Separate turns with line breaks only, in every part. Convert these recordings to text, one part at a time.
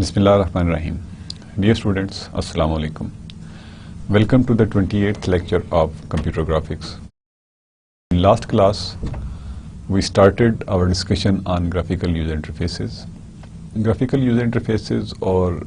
Bismillahirrahmanirrahim. Dear students, Assalamu alaikum. Welcome to the 28th lecture of computer graphics. In last class, we started our discussion on graphical user interfaces. Graphical user interfaces or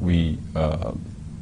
we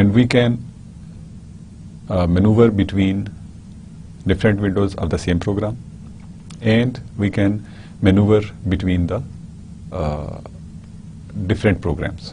and we can maneuver between different windows of the same program, and we can maneuver between the different programs.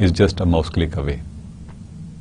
is just a mouse click away.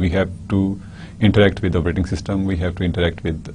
we have to interact with the operating system, we have to interact with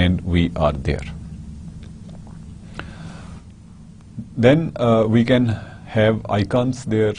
and we are there. Then we can have icons there,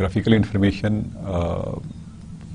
graphical information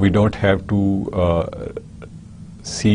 We don't have to see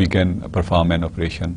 we can perform an operation.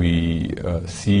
we see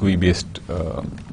GUI based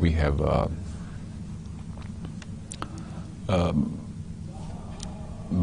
we have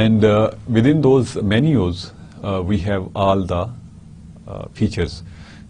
And within those menus we have all the features.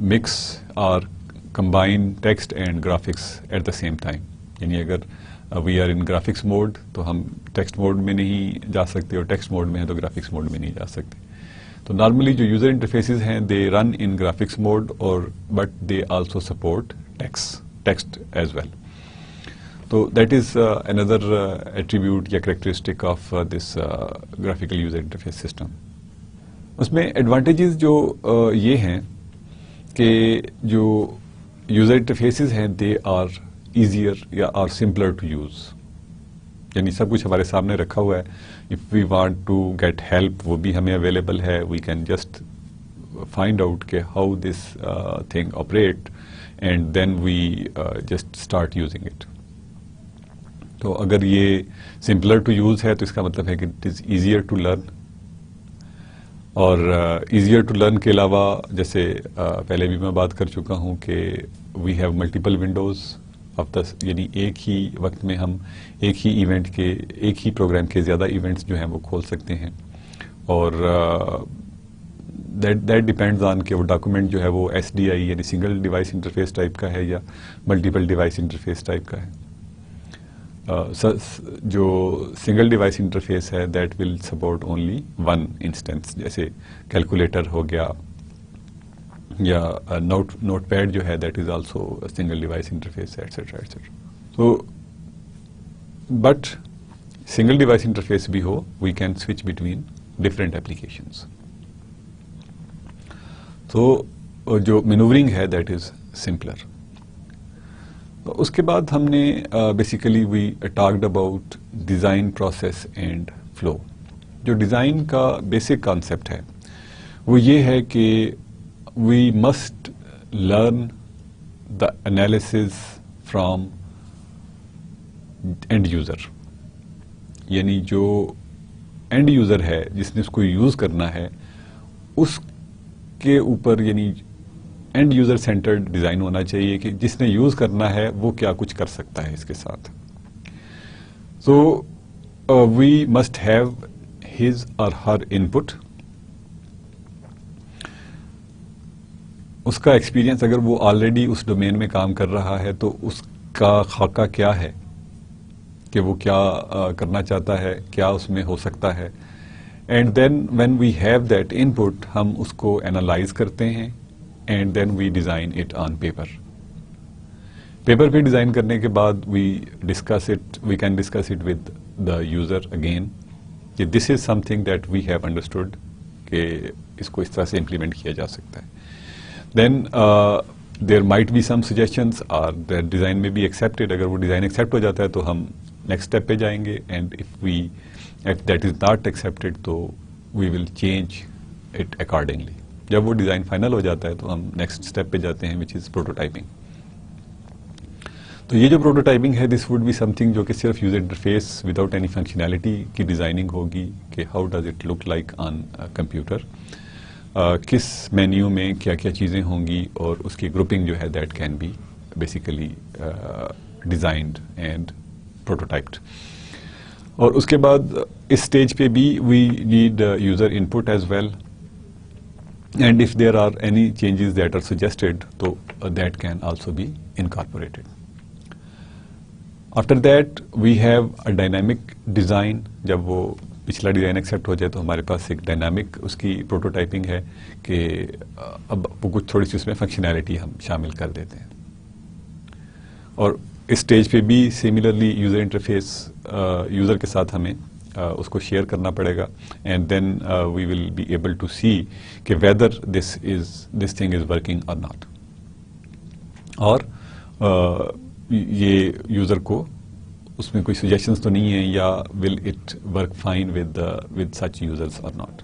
mix or combine text and graphics at the same time. یعنی اگر we are in graphics mode تو ہم text mode میں نہیں جا سکتے اور text mode میں ہیں تو گرافکس موڈ میں نہیں جا سکتے. تو نارملی جو یوزر انٹرفیسز ہیں they run in graphics mode اور but they also support text as well. تو دیٹ از اندر ایٹریبیوٹ یا characteristic of this graphical user interface system. اس میں ایڈوانٹیجز جو یہ ہیں کہ جو یوزر انٹرفیسز ہیں دے آر ایزیئر یا آر سمپلر ٹو یوز. یعنی سب کچھ ہمارے سامنے رکھا ہوا ہے. If we want to get help وہ بھی ہمیں اویلیبل ہے. We can just find out کہ how this thing operate and then we just start using it. تو اگر یہ سمپلر ٹو یوز ہے تو اس کا مطلب ہے کہ it is easier to learn. اور ایزیئر ٹو لرن کے علاوہ جیسے پہلے بھی میں بات کر چکا ہوں کہ we have multiple windows of the, یعنی ایک ہی وقت میں ہم ایک ہی ایونٹ کے ایک ہی پروگرام کے زیادہ ایونٹس جو ہیں وہ کھول سکتے ہیں. اور دیٹ ڈیپینڈز آن کہ وہ ڈاکومنٹ جو ہے وہ SDI یعنی سنگل ڈیوائس انٹرفیس ٹائپ کا ہے یا ملٹیپل ڈیوائس انٹرفیس ٹائپ کا ہے. جو سنگل ڈیوائس انٹرفیس ہے that will support only one instance, جیسے کیلکولیٹر ہو گیا یا نوٹ پیڈ جو ہے that is also single device interface etcetera etcetera. تو بٹ سنگل ڈیوائس انٹرفیس بھی ہو we can switch between different applications. تو جو مینورنگ ہے دیٹ از سمپلر. اس کے بعد ہم نے basically we talked about design process and flow. جو ڈیزائن کا بیسک کانسیپٹ ہے وہ یہ ہے کہ we must learn the analysis from end user. یعنی جو اینڈ یوزر ہے جس نے اس کو یوز کرنا ہے اس کے اوپر, یعنی اینڈ یوزر سینٹرڈ ڈیزائن ہونا چاہیے کہ جس نے یوز کرنا ہے وہ کیا کچھ کر سکتا ہے اس کے ساتھ. So we must have his or her ان پٹ. اس کا ایکسپیرئنس اگر وہ آلریڈی اس ڈومین میں کام کر رہا ہے تو اس کا خاکہ کیا ہے کہ وہ کیا کرنا چاہتا ہے, کیا اس میں ہو سکتا ہے. And then when we have that ان پٹ ہم اس کو اینالائز کرتے ہیں and then we design it on paper. Paper پہ ڈیزائن کرنے کے بعد we can discuss it with the user again کہ this is something that we have understood کہ اس کو اس طرح سے امپلیمنٹ کیا جا سکتا ہے. Then there might be some suggestions or that design may be accepted. اگر وہ ڈیزائن ایکسیپٹ ہو جاتا ہے تو ہم نیکسٹ اسٹیپ پہ جائیں گے and if that is not accepted تو وی ول چینج اٹ اکارڈنگلی. جب وہ ڈیزائن فائنل ہو جاتا ہے تو ہم نیکسٹ اسٹیپ پہ جاتے ہیں وچ از پروٹوٹائپنگ. تو یہ جو پروٹوٹائپنگ ہے this would be something جو کہ صرف user interface without any functionality کی ڈیزائننگ ہوگی کہ how does it look like on computer, کس مینیو میں کیا کیا چیزیں ہوں گی اور اس کی گروپنگ جو ہے that can be basically designed and prototyped. اور اس کے بعد اس اسٹیج پہ بھی we need user input as well. And if there are any changes that are suggested, so that can also be incorporated. After that, we have a dynamic design. جب وہ پچھلا ڈیزائن ایکسیپٹ ہو جائے تو ہمارے پاس ایک dynamic اس کی prototyping ہے کہ اب وہ کچھ تھوڑی سی اس میں فنکشنالٹی ہم شامل کر دیتے ہیں. اور اس اسٹیج پہ بھی سملرلی یوزر انٹرفیس یوزر کے ساتھ ہمیں اس کو شیئر کرنا پڑے گا and then we will be able to see کہ whether this thing is working or not. اور یہ یوزر کو اس میں کوئی سجیشنس تو نہیں ہیں یا will it work fine with such users اور ناٹ.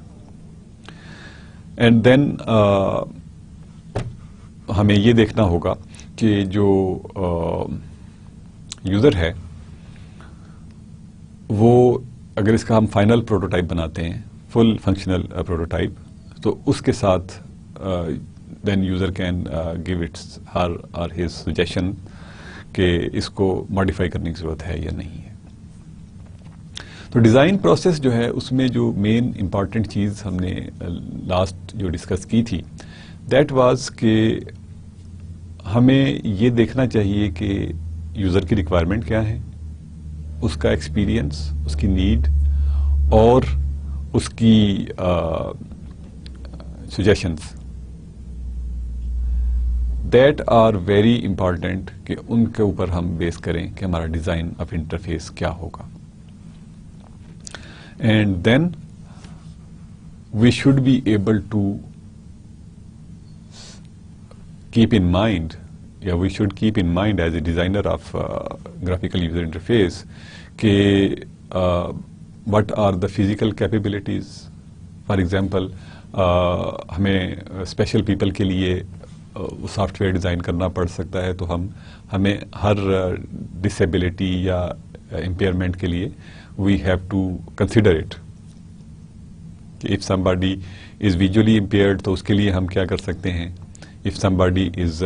اینڈ دین ہمیں یہ دیکھنا ہوگا کہ جو یوزر ہے وہ اگر اس کا ہم فائنل پروٹوٹائپ بناتے ہیں فل فنکشنل پروٹوٹائپ تو اس کے ساتھ then user can give its her or his suggestion کہ اس کو ماڈیفائی کرنے کی ضرورت ہے یا نہیں ہے. تو ڈیزائن پروسیس جو ہے اس میں جو مین امپارٹنٹ چیز ہم نے لاسٹ جو ڈسکس کی تھی دیٹ واز کہ ہمیں یہ دیکھنا چاہیے کہ یوزر کی ریکوائرمنٹ کیا ہے, اس کا ایکسپیرئنس, اس کی نیڈ اور اس کی suggestions, that are very important کہ ان کے اوپر ہم بیس کریں کہ ہمارا ڈیزائن آف انٹرفیس کیا ہوگا. And then we should be able to keep in mind, we should keep in mind as a designer of graphical user interface کہ what are the physical capabilities. For example, ہمیں special people کے لیے soft where design کرنا پڑ سکتا ہے, تو ہمیں ہر ڈسیبلٹی یا امپیئرمنٹ کے لیے we have to consider it کہ if somebody is visually impaired تو اس کے لیے ہم کیا کر سکتے ہیں. If somebody is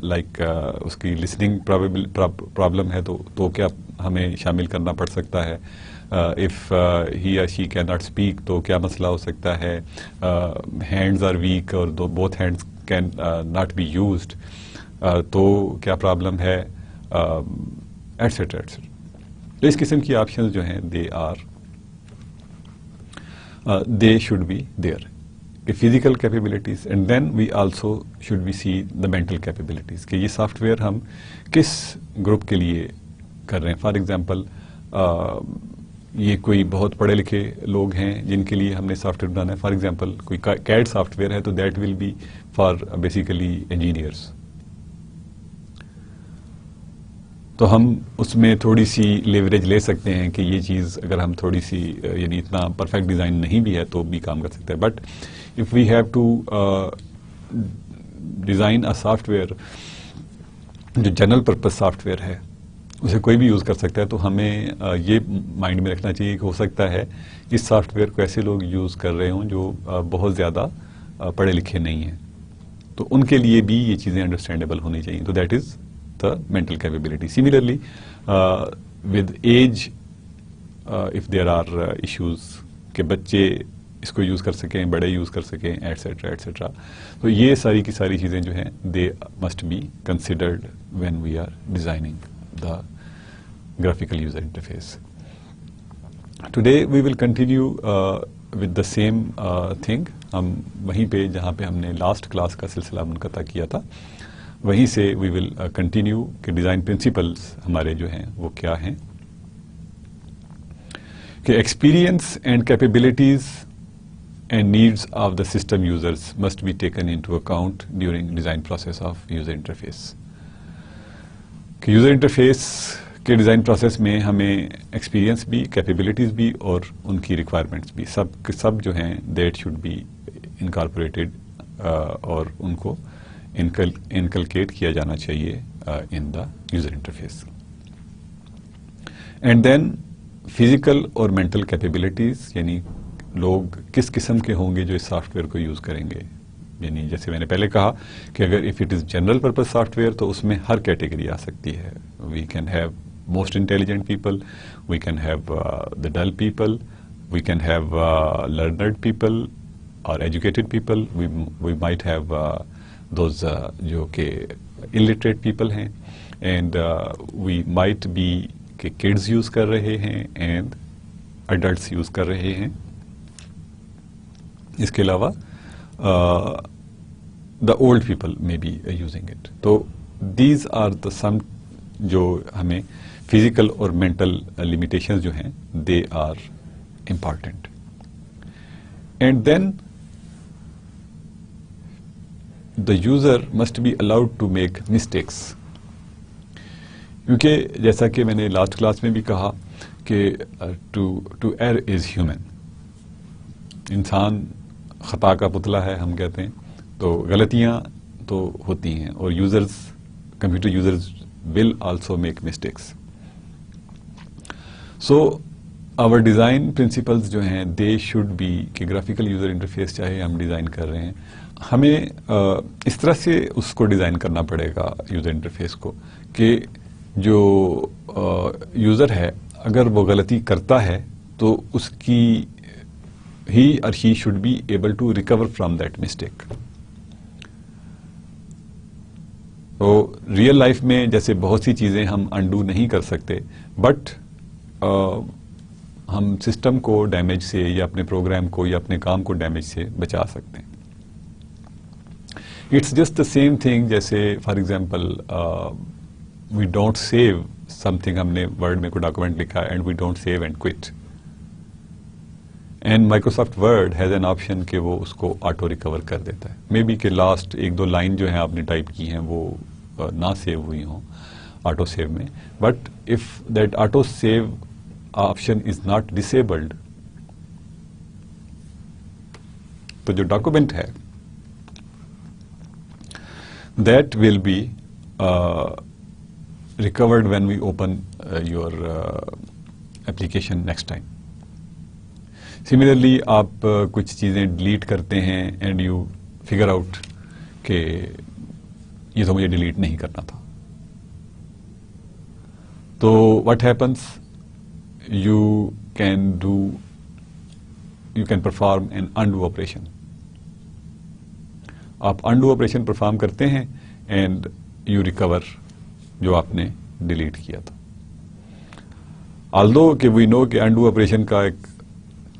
like اس کی listening problem ہے تو کیا ہمیں شامل کرنا پڑ سکتا ہے. If he or she cannot speak تو کیا مسئلہ ہو سکتا ہے. Hands are weak اور both hands can not be used تو کیا پرابلم ہے, ایٹسیٹرا ایٹسیٹرا. تو اس قسم کی آپشنز جو ہیں they should be there. Physical capabilities and then we also should be see the mental capabilities کہ یہ سافٹ ویئر ہم کس گروپ کے لیے کر رہے ہیں. فار ایگزامپل یہ کوئی بہت پڑھے لکھے لوگ ہیں جن کے لیے ہم نے سافٹ ویئر بنانا ہے. فار ایگزامپل کوئی کیڈ سافٹ ویئر ہے تو that will be for basically engineers. تو ہم اس میں تھوڑی سی لیوریج لے سکتے ہیں کہ یہ چیز اگر ہم تھوڑی سی یعنی اتنا پرفیکٹ ڈیزائن نہیں بھی ہے تو بھی کام کر سکتے ہیں. But if we have to design a software جو جنرل پرپز سافٹ ویئر ہے اسے کوئی بھی یوز کر سکتا ہے, تو ہمیں یہ مائنڈ میں رکھنا چاہیے کہ ہو سکتا ہے اس سافٹ ویئر کو ایسے لوگ یوز کر رہے ہوں جو بہت زیادہ پڑھے لکھے نہیں ہیں, تو ان کے لیے بھی یہ چیزیں انڈرسٹینڈیبل ہونی چاہیے. تو that is the mental capability. Similarly with age of there are issues کہ بچے اس کو یوز کر سکیں, بڑے یوز کر سکیں, ایٹسیٹرا ایٹسیٹرا. تو یہ ساری کی ساری چیزیں جو ہیں they must be considered when we are designing the graphical user interface. Today we will continue with the same thing. ہم وہیں پہ جہاں پہ ہم نے لاسٹ کلاس کا سلسلہ منقطع کیا تھا وہیں سے وی ول کنٹینیو کہ ڈیزائن پرنسپلس ہمارے جو ہیں وہ کیا ہیں. کہ experience and capabilities and needs of the system users must be taken into account during design process of user interface. کہ یوزر انٹرفیس کے ڈیزائن پروسیس میں ہمیں ایکسپیرئنس بھی, کیپیبلٹیز بھی اور ان کی ریکوائرمنٹس بھی سب جو ہیں دیٹ شوڈ بی انکارپوریٹڈ اور ان کو انکلکیٹ کیا جانا چاہیے in the user interface. And then physical اور مینٹل کیپیبلٹیز یعنی لوگ کس قسم کے ہوں گے جو اس سافٹ ویئر کو یوز کریں گے. یعنی جیسے میں نے پہلے کہا کہ اگر if it is general purpose software تو اس میں ہر کیٹیگری آ سکتی ہے. We can have most intelligent people, we can have the dull people, we can have learned people or educated people, we might have those جو کہ illiterate people ہیں, اینڈ وی مائٹ بی کہ kids use کر رہے ہیں and adults use کر رہے ہیں. اس کے علاوہ دا اولڈ پیپل میں بی یوزنگ اٹ. تو دیز آر دا سم جو ہمیں فزیکل اور مینٹل لمیٹیشنز جو ہیں they are important. And then the user must be allowed to make mistakes. کیونکہ جیسا کہ میں نے لاسٹ کلاس میں بھی کہا کہ ٹو ایئر از ہیومن. انسان خطا کا پتلا ہے ہم کہتے ہیں, تو غلطیاں تو ہوتی ہیں اور users computer users will also make mistakes. So our design principles جو ہیں دے شوڈ بی کہ گرافیکل یوزر انٹرفیس چاہے ہم ڈیزائن کر رہے ہیں ہمیں اس طرح سے اس کو ڈیزائن کرنا پڑے گا یوزر انٹرفیس کو کہ جو یوزر ہے اگر وہ غلطی کرتا ہے تو اس کی he or she should be able to recover from that mistake. تو ریئل لائف میں جیسے بہت سی چیزیں ہم انڈو نہیں کر سکتے، بٹ ہم سسٹم کو ڈیمیج سے یا اپنے پروگرام کو یا اپنے کام کو ڈیمیج سے بچا سکتے ہیں. It's just the same thing, جیسے for example we don't save something, ہم نے ورڈ میں کوئی ڈاکومنٹ لکھا and we don't save and quit, and Microsoft Word has an option کہ وہ اس کو آٹو ریکور کر دیتا ہے. مے بی کہ لاسٹ 1-2 لائن جو ہیں آپ نے ٹائپ کی ہیں وہ نہ سیو ہوئی ہوں آٹو سیو میں، but if that auto save option is not disabled, تو جو ڈاکومنٹ ہے that will be recovered when we open your application next time. Similarly آپ کچھ چیزیں ڈیلیٹ کرتے ہیں اینڈ یو فگر آؤٹ کہ یہ تو مجھے ڈیلیٹ نہیں کرنا تھا، تو what happens, you can perform an undo operation. آپ انڈو آپریشن پرفارم کرتے ہیں اینڈ یو ریکور جو آپ نے ڈیلیٹ کیا تھا. آلدو کہ وی نو کہ انڈو آپریشن کا ایک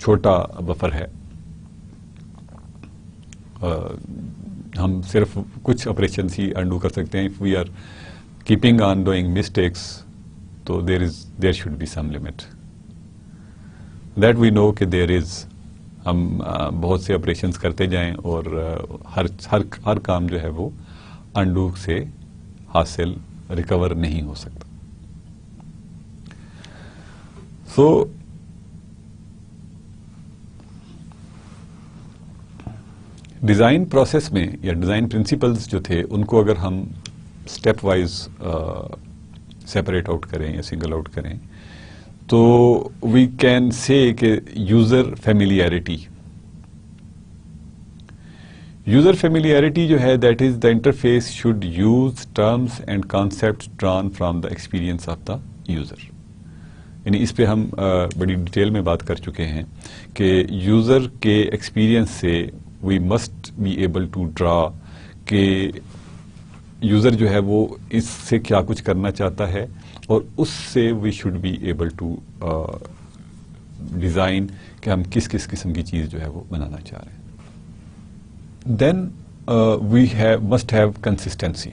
چھوٹا بفر ہے، ہم صرف کچھ آپریشنس ہی انڈو کر سکتے ہیں. If we are keeping on doing mistakes تو there should be some limit. That we know کہ دیر از، ہم بہت سے آپریشنس کرتے جائیں اور ہر کام جو ہے وہ انڈو سے حاصل ریکور نہیں ہو سکتا. سو ڈیزائن پروسیس میں یا ڈیزائن پرنسپلز جو تھے ان کو اگر ہم اسٹیپ وائز سیپریٹ آؤٹ کریں یا سنگل آؤٹ کریں تو وی کین سے کہ یوزر فیملیرٹی جو ہے that is the interface should use terms and concept drawn from the experience of the user. یعنی اس پہ ہم بڑی ڈیٹیل میں بات کر چکے ہیں کہ یوزر کے ایکسپیرئنس سے we must be able to draw کہ یوزر جو ہے وہ اس سے کیا کچھ کرنا چاہتا ہے، اور اس سے we should be able to design کہ ہم کس قسم کی چیز جو ہے وہ بنانا چاہ رہے ہیں. Then we must have consistency.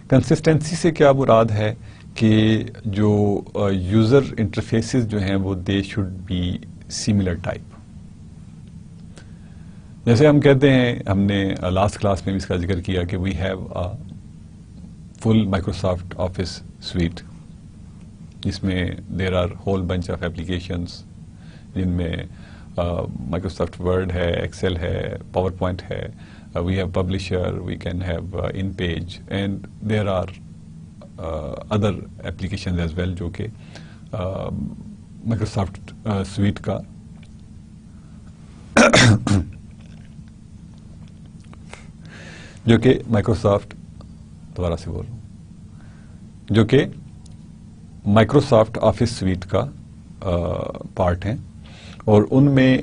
Consistency سے کیا مراد ہے کہ جو یوزر انٹرفیسز جو ہیں وہ they should be similar type. جیسے ہم کہتے ہیں، ہم نے لاسٹ کلاس میں بھی اس کا ذکر کیا کہ we have full Microsoft Office suite, جس میں there are whole bunch of applications, جن میں مائکروسافٹ ورڈ ہے، ایکسل ہے، پاور پوائنٹ ہے، we have Publisher, we can have InPage, and there are other applications as well جو کہ Microsoft suite کا جو کہ مائکروسافٹ آفس سویٹ کا پارٹ ہیں. اور ان میں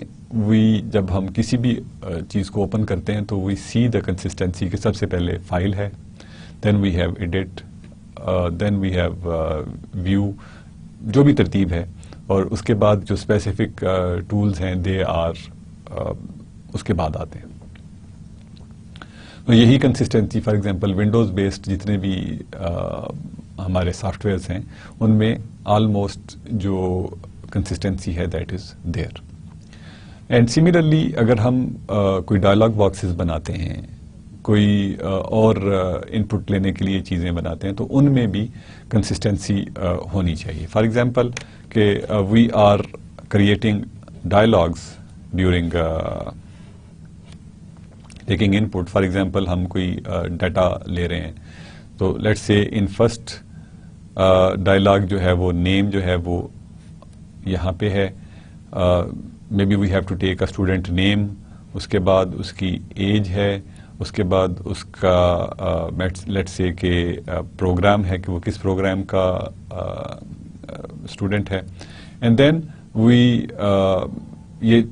جب ہم کسی بھی چیز کو اوپن کرتے ہیں تو وی سی دا کنسسٹینسی کہ سب سے پہلے فائل ہے، then we have edit, then we have view, جو بھی ترتیب ہے، اور اس کے بعد جو اسپیسیفک ٹولز ہیں دے آر اس کے بعد آتے ہیں. تو یہی consistency for example Windows based جتنے بھی ہمارے سافٹ ویئرس ہیں ان میں آلموسٹ جو کنسسٹینسی ہے that is there. And similarly اگر ہم کوئی ڈائلاگ باکسز بناتے ہیں، کوئی اور ان پٹ لینے کے لیے چیزیں بناتے ہیں، تو ان میں بھی کنسسٹینسی ہونی چاہیے. فار ایگزامپل کہ we are creating dialogs during taking input. For example ہم کوئی ڈیٹا لے رہے ہیں تو let's say in first dialogue جو ہے وہ نیم جو ہے وہ یہاں پہ ہے، maybe we have to take a student name, اس کے بعد اس کی ایج ہے، اس کے بعد اس کا لیٹس سے کہ پروگرام ہے کہ وہ کس پروگرام کا اسٹوڈنٹ ہے، اینڈ دین وی یہ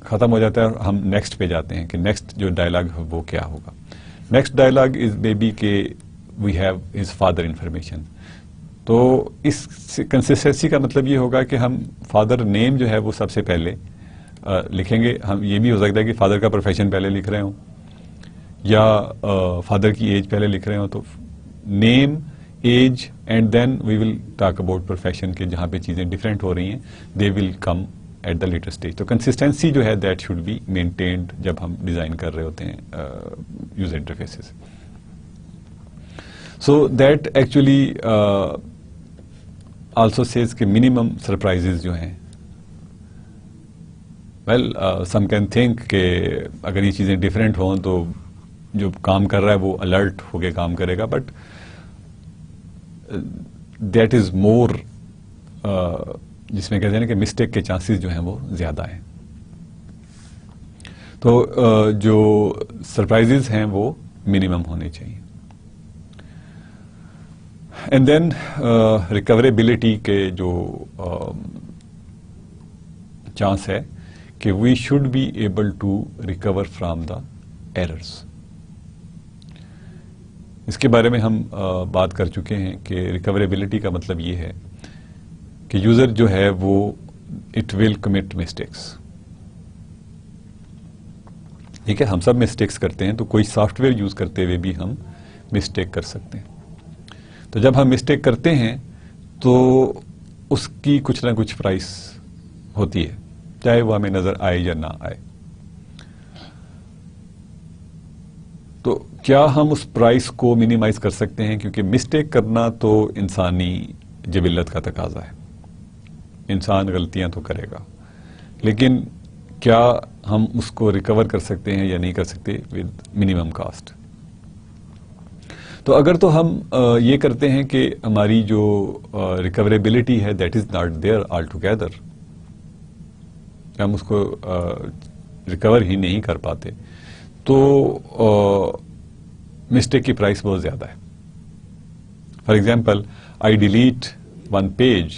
ختم ہو جاتا ہے اور ہم نیکسٹ پہ جاتے ہیں کہ نیکسٹ جو ڈائلاگ ہے وہ کیا ہوگا. Next dialogue is may be کہ we have his father information. تو اس کنسسٹنسی کا مطلب یہ ہوگا کہ ہم فادر نیم جو ہے وہ سب سے پہلے لکھیں گے. ہم یہ بھی ہو سکتا ہے کہ فادر کا پروفیشن پہلے لکھ رہے ہوں یا فادر کی ایج پہلے لکھ رہے ہوں. تو name, age and then we will talk about profession کے جہاں پہ چیزیں ڈفرینٹ ہو رہی ہیں they will come at the later stage. تو کنسسٹنسی جو ہے دیٹ شوڈ بی مینٹینڈ جب ہم ڈیزائن کر رہے ہوتے ہیں user interfaces. So that actually also says کہ منیمم سرپرائزز جو ہیں ویل سم کین تھنک کہ اگر یہ چیزیں ڈفرینٹ ہوں تو جو کام کر رہا ہے وہ الرٹ ہو کے کام کرے گا, بٹ دیٹ از مور جس میں کہتے ہیں نا کہ مسٹیک کے چانسز جو ہیں وہ زیادہ ہیں. تو جو سرپرائزز ہیں وہ منیمم ہونے چاہیے. اینڈ دین ریکوریبلٹی کے جو چانس ہے کہ we should be able to recover from the errors. اس کے بارے میں ہم بات کر چکے ہیں کہ ریکوریبلٹی کا مطلب یہ ہے کہ یوزر جو ہے وہ اٹ ول کمٹ مسٹیکس. ٹھیک ہے, ہم سب مسٹیکس کرتے ہیں, تو کوئی سافٹ ویئر یوز کرتے ہوئے بھی ہم مسٹیک کر سکتے ہیں. تو جب ہم مسٹیک کرتے ہیں تو اس کی کچھ نہ کچھ پرائس ہوتی ہے, چاہے وہ ہمیں نظر آئے یا نہ آئے. تو کیا ہم اس پرائس کو منیمائز کر سکتے ہیں؟ کیونکہ مسٹیک کرنا تو انسانی جبلت کا تقاضا ہے, انسان غلطیاں تو کرے گا, لیکن کیا ہم اس کو ریکور کر سکتے ہیں یا نہیں کر سکتے ود منیمم کاسٹ. تو اگر تو ہم یہ کرتے ہیں کہ ہماری جو ریکوریبلٹی ہے that is not there all together, ہم اس کو ریکور ہی نہیں کر پاتے, تو مسٹیک کی پرائس بہت زیادہ ہے. For example I delete one page,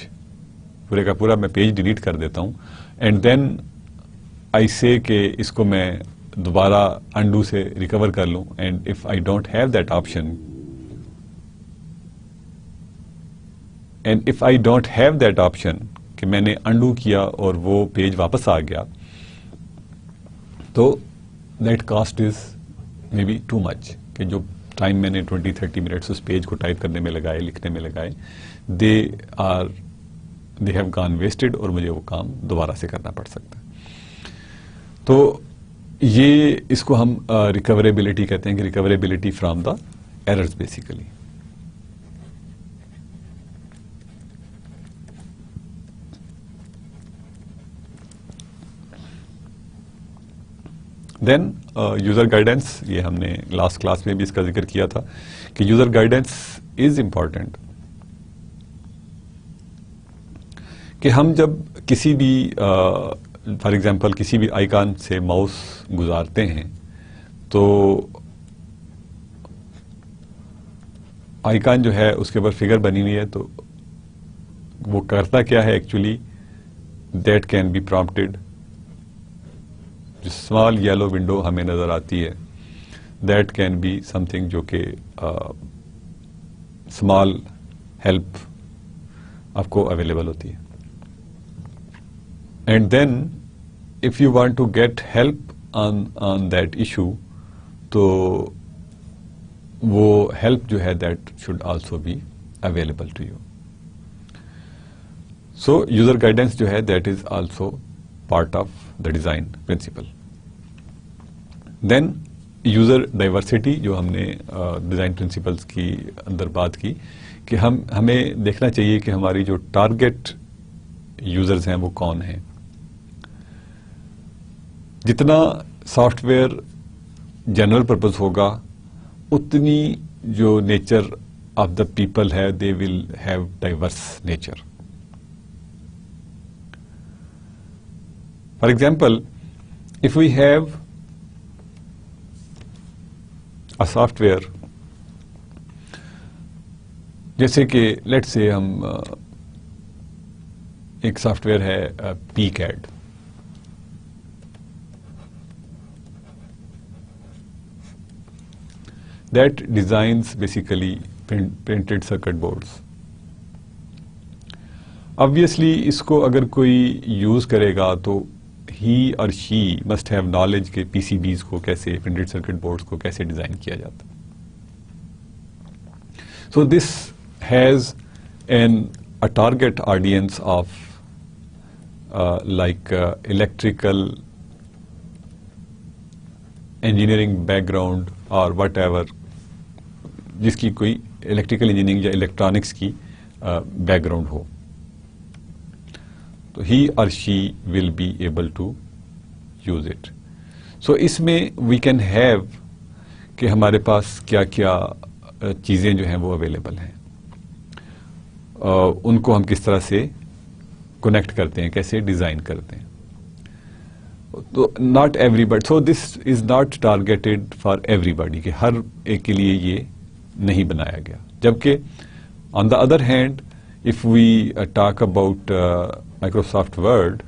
پورے کا پورا میں پیج ڈیلیٹ کر دیتا ہوں, اینڈ دین آئی سے کہ اس کو میں دوبارہ انڈو سے ریکور کر لوں, and if I don't have that option, and if I don't have that option کہ میں نے انڈو کیا اور وہ پیج واپس آ گیا, تو that cost is may be too much. کہ جو ٹائم میں نے 20-30 منٹس اس پیج کو ٹائپ کرنے میں لگائے, لکھنے میں لگائے, دے ہیو گان ویسٹڈ, اور مجھے وہ کام دوبارہ سے کرنا پڑ سکتا ہے. تو یہ اس کو ہم ریکوریبلٹی کہتے ہیں, کہ recoverability from the errors basically. Then user guidance, یہ ہم نے لاسٹ کلاس میں بھی اس کا ذکر کیا تھا کہ یوزر گائیڈنس از امپورٹنٹ. کہ ہم جب کسی بھی فار ایگزامپل کسی بھی آئیکن سے ماؤس گزارتے ہیں, تو آئیکن جو ہے اس کے اوپر فگر بنی ہوئی ہے, تو وہ کرتا کیا ہے actually, that can be prompted. جو اسمال یلو ونڈو ہمیں نظر آتی ہے, that can be something جو کہ اسمال ہیلپ آپ کو اویلیبل ہوتی ہے. And then if you want to get help on that issue, تو وہ ہیلپ جو ہے that should also be available to you. So user guidance جو ہے that is also part of the design principle. Then user diversity, جو ہم نے design principles کی اندر بات کی, کہ ہمیں دیکھنا چاہیے کہ ہماری جو ٹارگیٹ یوزرز ہیں وہ کون ہیں. جتنا سافٹ ویئر جنرل پرپز ہوگا, اتنی جو نیچر آف دا پیپل ہے they will have diverse nature. For example if we have a software, جیسے کہ لیٹ سے ہم ایک سافٹ ویئر ہے پی کیڈ, that designs basically printed circuit boards. Obviously اس کو اگر کوئی یوز کرے گا تو he or she must have knowledge کہ PCBs کو کیسے printed circuit boards کو کیسے ڈیزائن کیا جاتا. So this has a target audience of like electrical engineering background or whatever, جس کی کوئی electrical engineering یا electronics کی background ہو. تو he or she will be able to use it. So اس میں we can have کہ ہمارے پاس کیا کیا چیزیں جو ہیں وہ اویلیبل ہیں, ان کو ہم کس طرح سے کنیکٹ کرتے ہیں, کیسے ڈیزائن کرتے ہیں. تو not everybody, so this is not targeted for everybody کہ ہر ایک کے لیے یہ نہیں بنایا گیا. جبکہ on the other hand if we talk about Microsoft Word,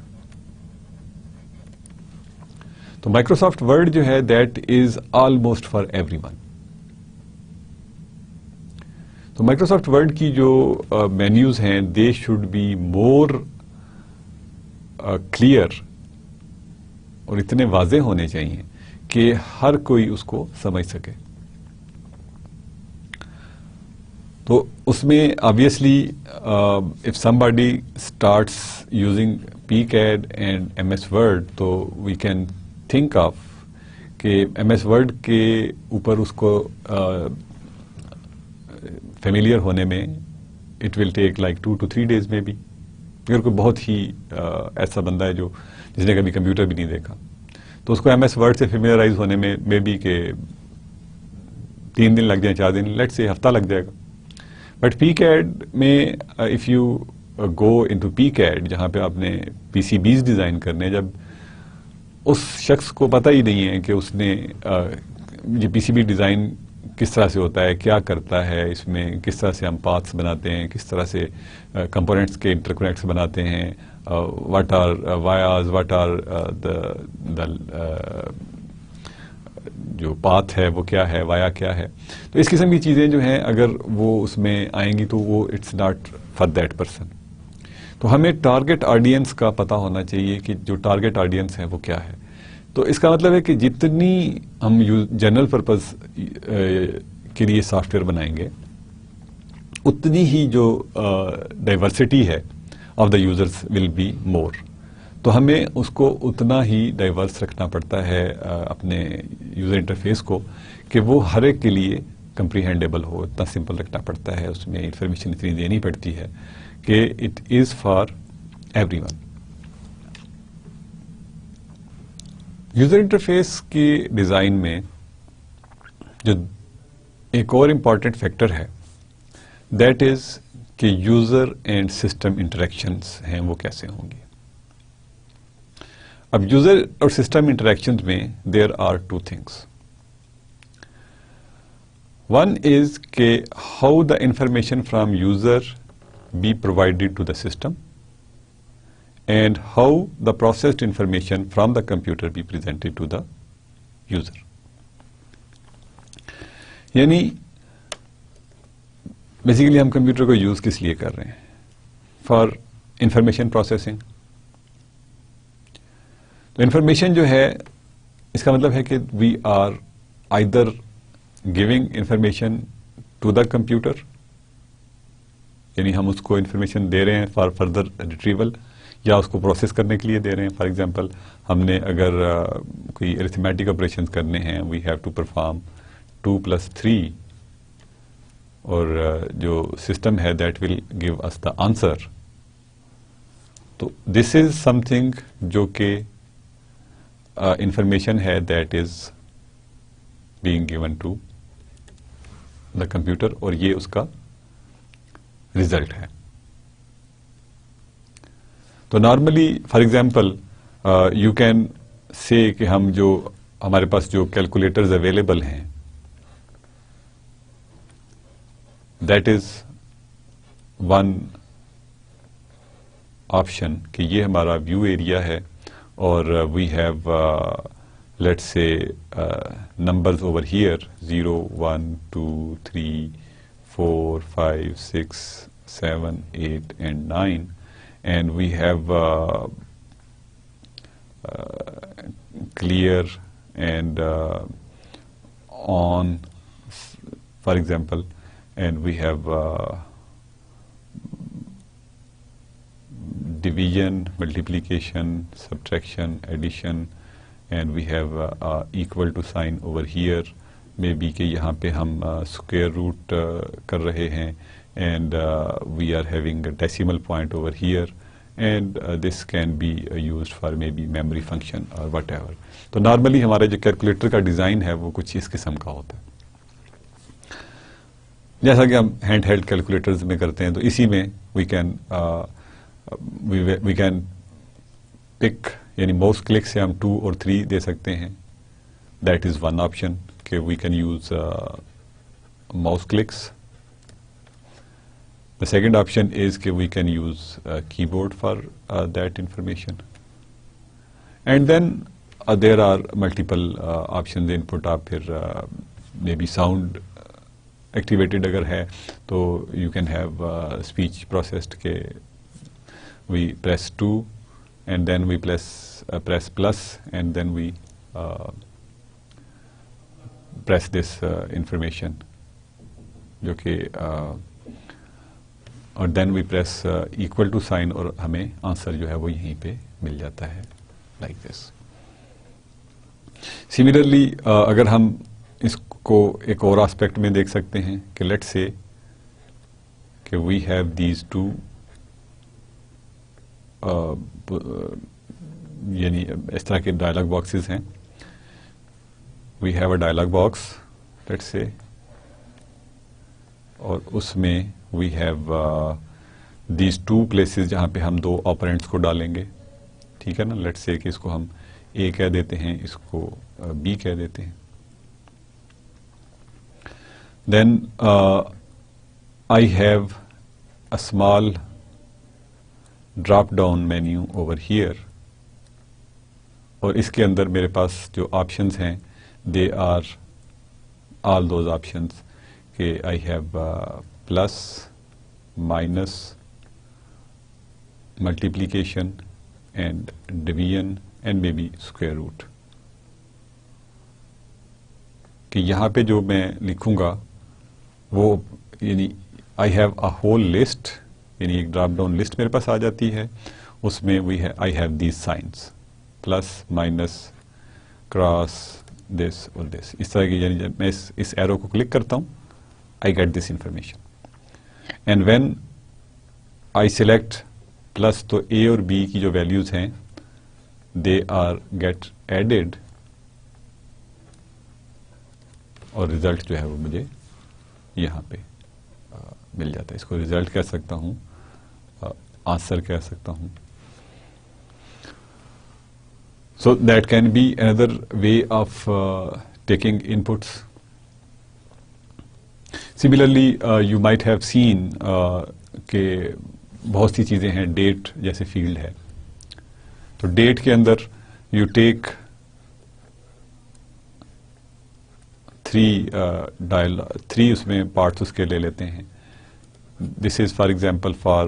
تو Microsoft Word جو ہے that is almost for everyone. تو Microsoft Word کی جو menus ہیں they should be more clear اور اتنے واضح ہونے چاہیے کہ ہر کوئی اس کو سمجھ سکے. تو اس میں obviously if somebody starts using PCAD and MS Word تو we can think of کہ MS Word کے اوپر اس کو فیملیئر ہونے میں it will take like 2 to 3 days میں بھی. اگر کوئی بہت ہی ایسا بندہ ہے جو جس نے کبھی کمپیوٹر بھی نہیں دیکھا تو اس کو MS Word سے فیملیئرائز ہونے میں بھی کہ 3 دن لگ جائیں, 4 دن, لیٹس سے ہفتہ لگ جائے گا. بٹ PCAD میں if you go into PCAD جہاں پہ آپ نے PCBs ڈیزائن کرنے, جب اس شخص کو پتہ ہی نہیں ہے کہ اس نے یہ PCB ڈیزائن کس طرح سے ہوتا ہے, کیا کرتا ہے, اس میں کس طرح سے ہم پاتھس بناتے ہیں, کس طرح سے کمپوننٹس کے انٹرکنیکٹس بناتے ہیں, واٹ آر وایاز, واٹ آر جو پاتھ ہے وہ کیا ہے, وایا کیا ہے. تو اس قسم کی چیزیں جو ہیں اگر وہ اس میں آئیں گی تو وہ it's not for that person. تو ہمیں ٹارگٹ آڈینس کا پتہ ہونا چاہیے کہ جو ٹارگٹ آڈینس ہے وہ کیا ہے. تو اس کا مطلب ہے کہ جتنی ہم جنرل پرپز کے لیے سافٹ ویئر بنائیں گے اتنی ہی جو ڈائیورسٹی ہے of the users will be more. تو ہمیں اس کو اتنا ہی ڈائیورس رکھنا پڑتا ہے اپنے یوزر انٹرفیس کو کہ وہ ہر ایک کے لیے کمپریہینڈیبل ہو, اتنا سمپل رکھنا پڑتا ہے, اس میں انفارمیشن اتنی دینی پڑتی ہے کہ it is for every one. User interface کی ڈیزائن میں جو ایک اور امپورٹنٹ فیکٹر ہے دیٹ از کہ یوزر اینڈ سسٹم انٹریکشنز ہیں وہ کیسے ہوں گی. اب یوزر اور سسٹم انٹریکشنز میں there are 2 things. One is کہ how the information from user be provided to the system and how the processed information from the computer be presented to the user. یعنی basically ہم computer کو use کس لیے کر رہے ہیں؟ For information processing. تو انفارمیشن جو ہے اس کا مطلب ہے کہ we are either giving information to the computer, یعنی ہم اس کو انفارمیشن دے رہے ہیں فار فردر ریٹریول یا اس کو پروسیس کرنے کے لیے دے رہے ہیں. فار ایگزامپل ہم نے اگر کوئی ارتھمیٹک آپریشنز کرنے ہیں وی ہیو ٹو پرفارم 2+3 اور جو سسٹم ہے that will give us the answer. تو دس از سم تھنگ جو کہ انفارمیشن ہے that is being given to the computer اور یہ اس کا ریزلٹ ہے. تو normally for example you can say کہ ہم جو ہمارے پاس جو کیلکولیٹرز اویلیبل ہیں دیٹ از ون آپشن کہ یہ ہمارا ویو ایریا ہے اور we have let's say numbers over here 0, 1, 2, 3, 4, 5, 6, 7, 8 and 9, and we have clear and on, for example, and we have division, multiplication, subtraction, addition, and we have equal to sign over here. Maybe کہ یہاں پہ ہم square root کر رہے ہیں, and we are having a decimal point over here, and this can be used for maybe memory function or whatever. تو normally ہمارا جو کیلکولیٹر کا ڈیزائن ہے وہ کچھ اس قسم کا ہوتا ہے, جیسا کہ ہم ہینڈ ہیلڈ کیلکولیٹرز میں کرتے ہیں. تو اسی میں we can pick, یعنی ماؤس کلک سے ہم 2 اور 3 دے سکتے ہیں. That is one option کہ we can use mouse clicks. The second option is کہ we can use keyboard for that information. And then there are multiple options input. آپ پھر maybe sound activated اگر ہے تو you can have speech processed کہ we press 2 and then we press plus and then we press this information جو کہ اور then we press equal to sign اور ہمیں آنسر جو ہے وہ یہیں پہ مل جاتا ہے like this. Similarly اگر ہم اس کو ایک اور آسپیکٹ میں دیکھ سکتے ہیں کہ let's say کہ we have these two یعنی اس طرح کے ڈائلاگ باکسز ہیں. We have a dialog box, let's say, اور اس میں we have these two places جہاں پہ ہم 2 آپرینٹس کو ڈالیں گے. ٹھیک ہے نا, let's say کہ اس کو ہم A کہہ دیتے ہیں, اس کو B کہہ دیتے ہیں. Then I have a small drop down menu over here, اور اس کے اندر میرے پاس جو آپشنز ہیں they are all those options کہ I have plus, minus, multiplication and division and maybe square root. کہ یہاں پہ جو میں لکھوں گا وہ یعنی I have a whole list, یعنی ایک ڈراپ ڈاؤن لسٹ میرے پاس آ جاتی ہے. اس میں I have these signs plus, minus, cross, this اور this, اس طرح کی. یعنی جب میں اس ایرو کو کلک کرتا ہوں I get this information. And when I select plus, تو A اور B کی جو ویلیوز ہیں they are get added اور ریزلٹ جو ہے وہ مجھے یہاں پہ مل جاتا ہے. اس کو ریزلٹ کہہ سکتا ہوں, آنسر کہہ سکتا ہوں. So that can be another way of taking inputs. Similarly, you might have seen کہ بہت سی چیزیں ہیں. ڈیٹ جیسے فیلڈ ہے, تو ڈیٹ کے اندر you take 3 اس میں پارٹس اس کے لے لیتے ہیں. This is for example for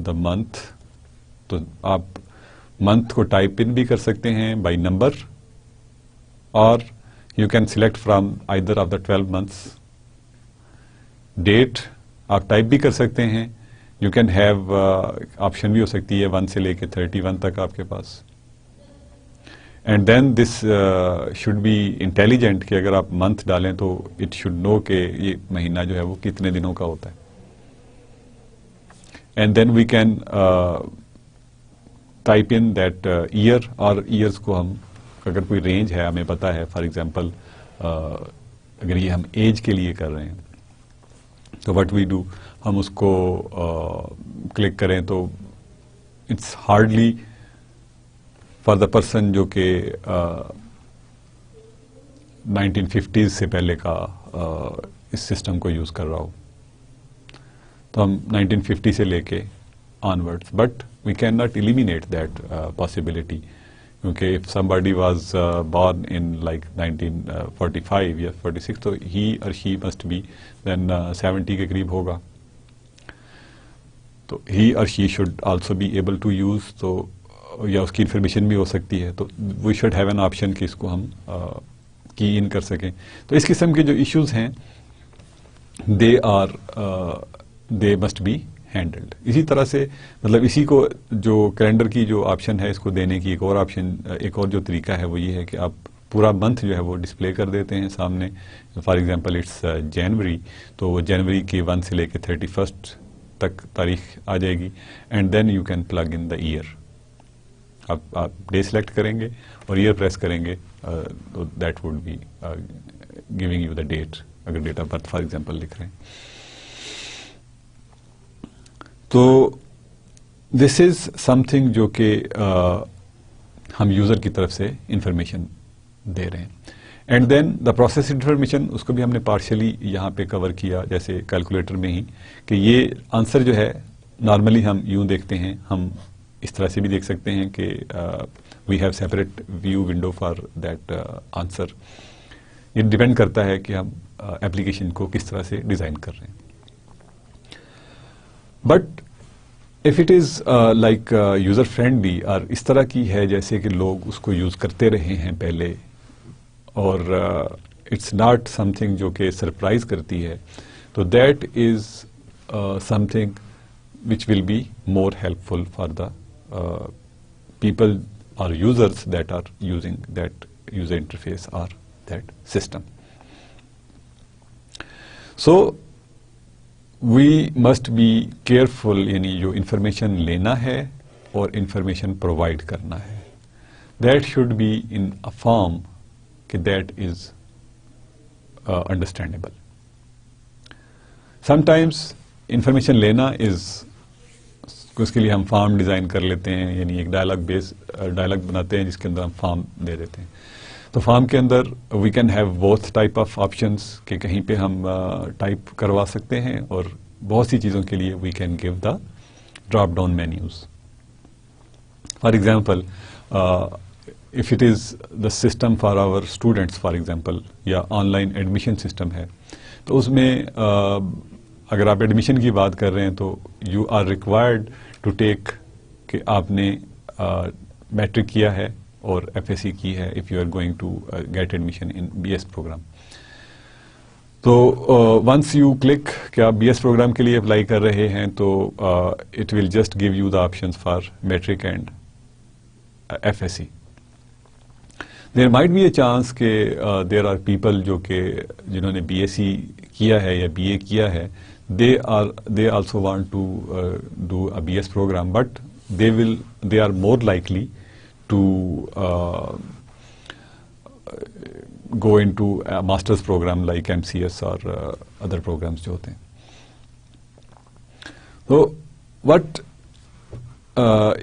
the month. تو آپ منتھ کو ٹائپ ان بھی کر سکتے ہیں بائی نمبر, اور you can select from either of the 12 months. Date آپ ٹائپ بھی کر سکتے ہیں. یو کین ہیو آپشن بھی ہو سکتی ہے 1 سے لے کے 31 تک آپ کے پاس. And then this should be intelligent کہ اگر آپ منتھ ڈالیں تو اٹ شوڈ نو کہ یہ مہینہ جو ہے وہ کتنے دنوں کا ہوتا ہے. And then we can type in that year, اور ایئرس کو ہم اگر کوئی رینج ہے ہمیں پتا ہے, فار ایگزامپل اگر یہ ہم ایج کے لیے کر رہے ہیں تو وٹ وی ڈو, ہم اس کو کلک کریں تو it's hardly for the person جو کہ 1950s سے پہلے کا اس سسٹم کو یوز کر رہا ہو, تو ہم 1950 سے لے کے onwards. But we can not eliminate that possibility, کیونکہ if somebody was born in like 1945 یا 46 تو he or she must be then 70 کے قریب ہوگا. تو he or she should also be able to use, تو یا اس کی انفارمیشن بھی ہو سکتی ہے. تو we should have an option کہ اس کو ہم کی ان کر سکیں. تو اس قسم کے جو ایشوز ہیں they must be handled. اسی طرح سے مطلب اسی کو جو کیلنڈر کی جو آپشن ہے اس کو دینے کی ایک اور جو طریقہ ہے وہ یہ ہے کہ آپ پورا منتھ جو ہے وہ ڈسپلے کر دیتے ہیں سامنے. فار ایگزامپل اٹس جنوری, تو وہ جنوری کے 1 سے لے کے 31 تک تاریخ آ جائے گی. And then you can plug in the year. آپ ڈے سلیکٹ کریں گے اور ایئر پریس کریں گے, that would be giving you the date, اگر date of birth for example لکھ رہے ہیں. تو دس از سم تھنگ جو کہ ہم یوزر کی طرف سے انفارمیشن دے رہے ہیں. And then the process information, اس کو بھی ہم نے پارشلی یہاں پہ کور کیا جیسے کیلکولیٹر میں ہی, کہ یہ آنسر جو ہے نارملی ہم یوں دیکھتے ہیں, ہم اس طرح سے بھی دیکھ سکتے ہیں کہ we have separate view window for that answer. یہ ڈپینڈ کرتا ہے کہ ہم ایپلیکیشن کو کس طرح سے ڈیزائن کر رہے ہیں. But if it is like user friendly اور اس طرح کی ہے جیسے کہ لوگ اس کو یوز کرتے رہے ہیں پہلے, اور اٹس ناٹ سم تھنگ جو کہ سرپرائز کرتی ہے, تو that is something which will be more helpful for the people or users that are using that user interface or that system. So we must be careful, یعنی جو information لینا ہے اور information provide کرنا ہے, that should be in a form that is از انڈرسٹینڈیبل. Sometimes information لینا از, اس کے لیے ہم فارم ڈیزائن کر لیتے ہیں, یعنی ایک ڈائلاگ بناتے ہیں جس کے اندر ہم فارم دے دیتے ہیں. تو فارم کے اندر we can have both type of options, کہ کہیں پہ ہم ٹائپ کروا سکتے ہیں, اور بہت سی چیزوں کے لیے we can give the drop down menus. For example if it is the system for our students for example, یا آن لائن ایڈمیشن سسٹم ہے, تو اس میں اگر آپ ایڈمیشن کی بات کر رہے ہیں تو you are required to take کہ آپ نے میٹرک کیا ہے اور ایف ایس سی کی ہے if you are going to get admission in B S program. تو ونس یو کلک کہ آپ بی ایس پروگرام کے لیے اپلائی کر رہے ہیں, تو it will just give you the options for matric and F S C. There might be a chance کہ دیر آر پیپل جو کہ جنہوں نے بی ایس سی کیا ہے یا بی اے کیا ہے, they also want to do a BS program, but they are more likely to go into a master's program like MCS or other programs جو ہوتے ہیں. So what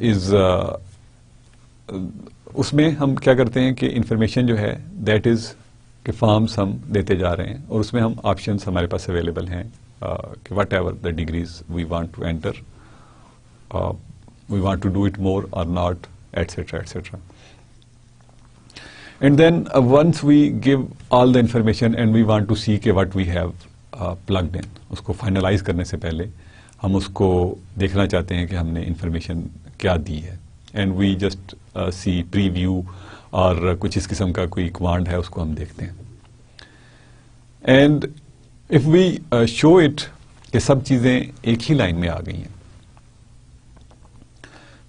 is اس میں ہم کیا کرتے ہیں کہ انفارمیشن جو ہے دیٹ از کہ فارمس ہم دیتے جا رہے ہیں, اور اس میں ہم آپشنس ہمارے پاس اویلیبل ہیں کہ whatever the degrees we want to enter, we want to do it more or not, etcetera etcetera. And then once we give all the information and we want to see کہ what we have plugged in, اس کو finalise کرنے سے پہلے ہم اس کو دیکھنا چاہتے ہیں کہ ہم نے انفارمیشن کیا دی ہے, and we just see preview اور کچھ اس قسم کا کوئی کمانڈ ہے اس کو ہم دیکھتے ہیں. And if we show it کہ سب چیزیں ایک ہی لائن میں آ گئی ہیں,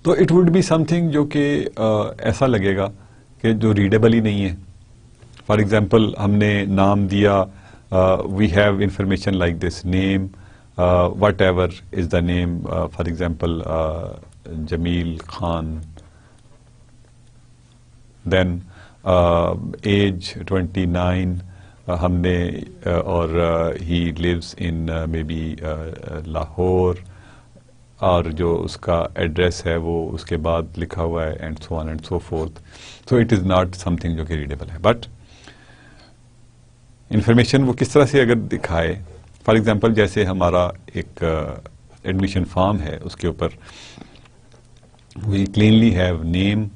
تو it would be something جو کہ ایسا لگے گا کہ جو ریڈیبل ہی نہیں ہے. فار ایگزامپل ہم نے نام دیا, we have information like this name, whatever is the name, for example Jameel Khan, then age 29, ہم نے اور he lives in maybe Lahore, اور جو اس کا ایڈریس ہے وہ اس کے بعد لکھا ہوا ہے, and so on and so fourth. So it is not something جو کہ ریڈیبل ہے, بٹ انفارمیشن وہ کس طرح سے اگر دکھائے, فار ایگزامپل جیسے ہمارا ایک ایڈمیشن فارم ہے, اس کے اوپر we cleanly have name,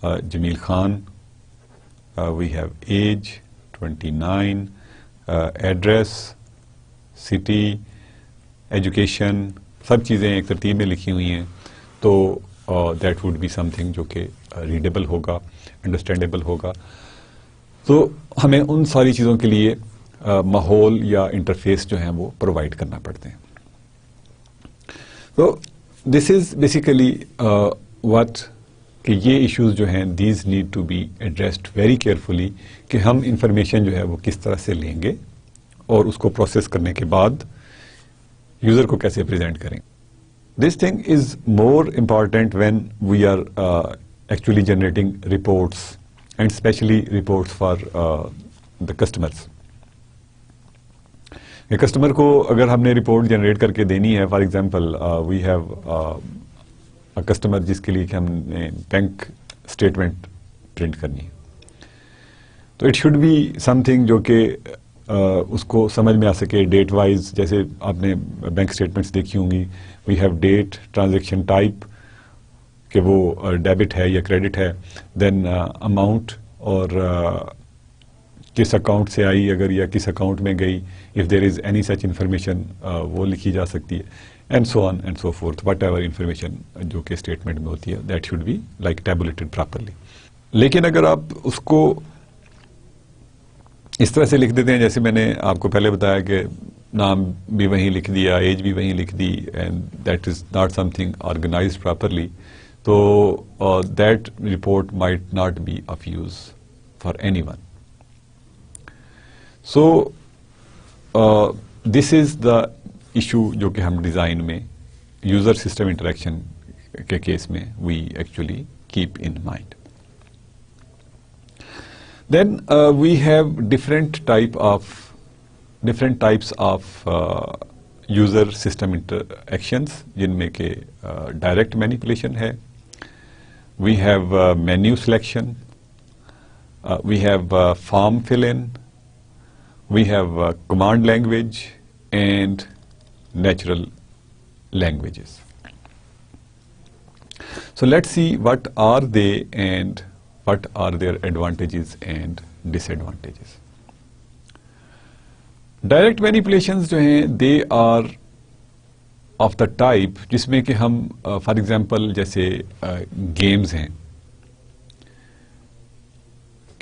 Jameel Khan, we have age 29, address, city, education, سب چیزیں ایک ترتیب میں لکھی ہوئی ہیں. تو that would be something جو کہ ریڈیبل ہوگا، انڈرسٹینڈیبل ہوگا. تو ہمیں ان ساری چیزوں کے لیے ماحول یا انٹرفیس جو ہیں وہ پرووائڈ کرنا پڑتے ہیں. تو دس از بیسیکلی واٹ کہ یہ ایشوز جو ہیں these need to be addressed very carefully کہ ہم انفارمیشن جو ہے وہ کس طرح سے لیں گے اور اس کو پروسیس کرنے کے بعد یوزر کو کیسے پریزنٹ کریں. This thing is more important when we are actually generating reports and especially reports for the customers. Customer کو اگر ہم نے رپورٹ جنریٹ کر کے دینی ہے، for example we have customer جس کے لیے کہ ہم نے بینک اسٹیٹمنٹ پرنٹ کرنی ہے، تو it should be something جو کہ اس کو سمجھ میں آ سکے ڈیٹ وائز. جیسے آپ نے بینک اسٹیٹمنٹس دیکھی ہوں گی، we have date, transaction type کہ وہ ڈیبٹ ہے یا کریڈٹ ہے، دین اماؤنٹ اور کس اکاؤنٹ سے آئی اگر یا کس اکاؤنٹ میں گئی، if there is any such information وہ لکھی جا سکتی ہے، and so on and so forth. Whatever information جو کہ اسٹیٹمنٹ میں ہوتی ہے that should be like tabulated properly. لیکن اگر آپ اس کو اس طرح سے لکھ دیتے ہیں جیسے میں نے آپ کو پہلے بتایا کہ نام بھی وہیں لکھ دیا، ایج بھی وہیں لکھ دی، and that is not something organised properly, تو that report might not be of use for anyone. So this is the issue جو کہ ہم ڈیزائن میں یوزر سسٹم انٹریکشن کے کیس میں we actually keep in mind. Then we have different types of user system interactions جن میں کہ direct manipulation ہے. We have menu selection. We have form fill-in. We have command language and natural languages. So let's see what are they and what are their advantages and disadvantages. Direct manipulations جو ہیں they are of the type جس میں کہ ہم for example جیسے games ہیں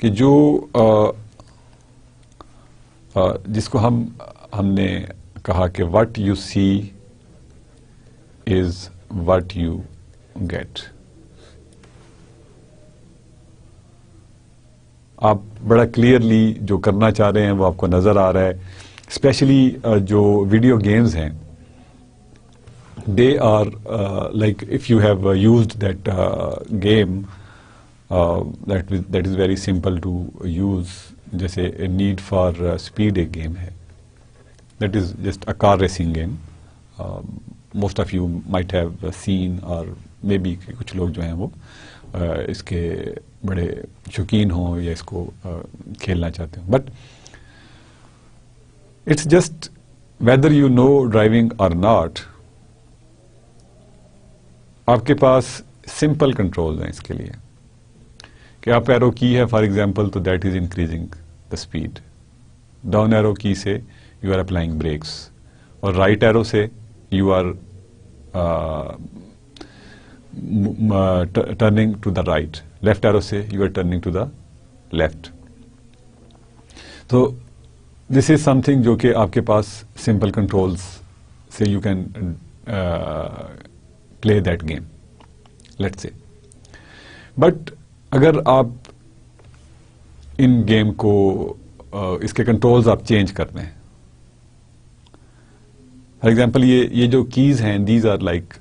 کہ جو جس کو ہم نے کہا کہ what you see is what you get. آپ بڑا کلیئرلی جو کرنا چاہ رہے ہیں وہ آپ کو نظر آ رہا ہے. اسپیشلی جو ویڈیو گیمز ہیں they are like if you have used that game that is very simple to use. جیسے نیڈ فار اسپیڈ ایک گیم ہے، that is just a car racing game. Most of you might have seen اور may be کچھ لوگ جو ہیں وہ اس کے بڑے شوقین ہوں یا اس کو کھیلنا چاہتے ہوں. But it's just whether you know driving اور ناٹ، آپ کے پاس سمپل کنٹرول ہیں اس کے لیے کہ آپ ایرو کی ہے فار ایگزامپل تو that is increasing the speed, down arrow key سے یو آر اپلائنگ بریکس، اور رائٹ ایرو سے you are turning to the right. Left arrow say you are turning to the left. So this is something جو کہ آپ کے پاس simple controls سے you can play that game, let's say. But اگر آپ ان game کو اس کے کنٹرولز آپ چینج کرتے ہیں، فار ایگزامپل یہ جو کیز ہیں these are like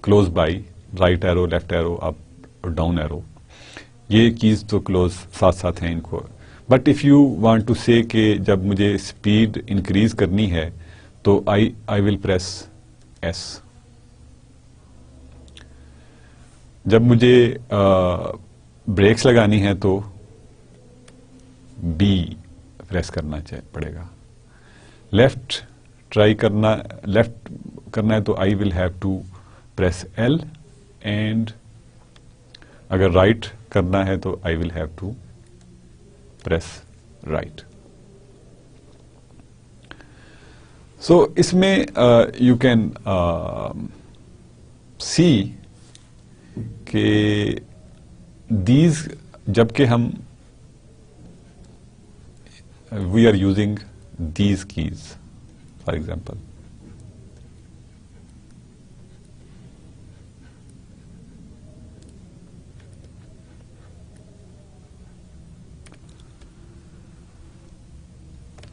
close by, right arrow, left arrow, up اور ڈاؤن ایرو، یہ کیز تو کلوز ساتھ ساتھ ہیں ان کو. But if you want to say کہ جب مجھے اسپیڈ انکریز کرنی ہے تو آئی ول پریس ایس. جب مجھے بریکس لگانی ہے تو بی پریس کرنا پڑے گا. لیفٹ کرنا ہے تو I will have to press L and اگر رائٹ کرنا ہے تو I will have to press right. So اس میں یو کین سی کہ دیز جبکہ ہم we are using these keys for example.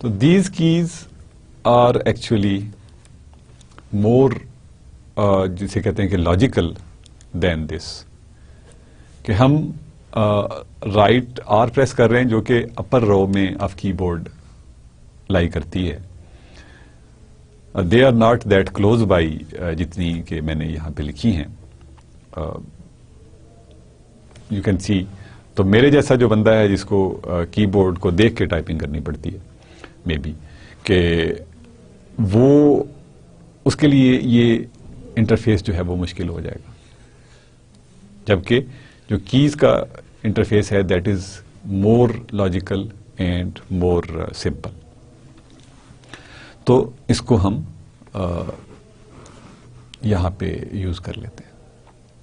تو these keys are actually more جسے کہتے ہیں کہ لاجیکل دین دس، کہ ہم رائٹ آر پریس کر رہے ہیں جو کہ اپر رو میں آف کی بورڈ لائی کرتی ہے. They are not that close by جتنی کہ میں نے یہاں پہ لکھی ہیں. یو کین سی تو میرے جیسا جو بندہ ہے جس کو کی بورڈ کو دیکھ کے ٹائپنگ کرنی پڑتی ہے مے بی، کہ وہ اس کے لیے یہ انٹرفیس جو ہے وہ مشکل ہو جائے گا، جبکہ جو کیز کا انٹرفیس ہے that is more logical and more simple. تو اس کو ہم یہاں پہ یوز کر لیتے ہیں.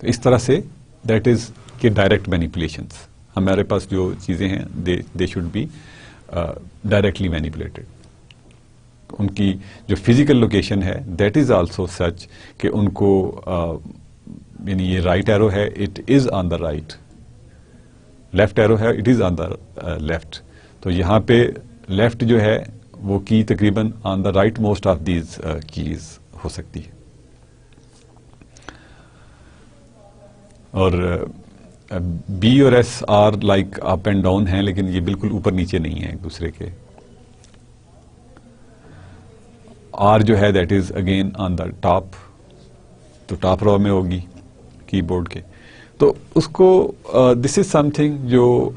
تو اس طرح سے دیٹ از کہ ڈائریکٹ مینیپولیشنس ہمارے پاس جو چیزیں ہیں they should be directly manipulated. ان کی جو فزیکل لوکیشن ہے دیٹ از آلسو سچ کہ ان کو یعنی یہ رائٹ ایرو ہے it is on the right, left arrow ہے it is on the left. تو یہاں پہ لیفٹ جو ہے وہ کی تقریباً on the right most of these keys ہو سکتی ہے. اور بی اور S are like up and down ہیں، لیکن یہ بالکل اوپر نیچے نہیں ہیں ایک دوسرے کے. آر جو ہے that is again on the top, تو ٹاپ رو میں ہوگی کی بورڈ کے. تو اس کو دس از سم تھنگ جو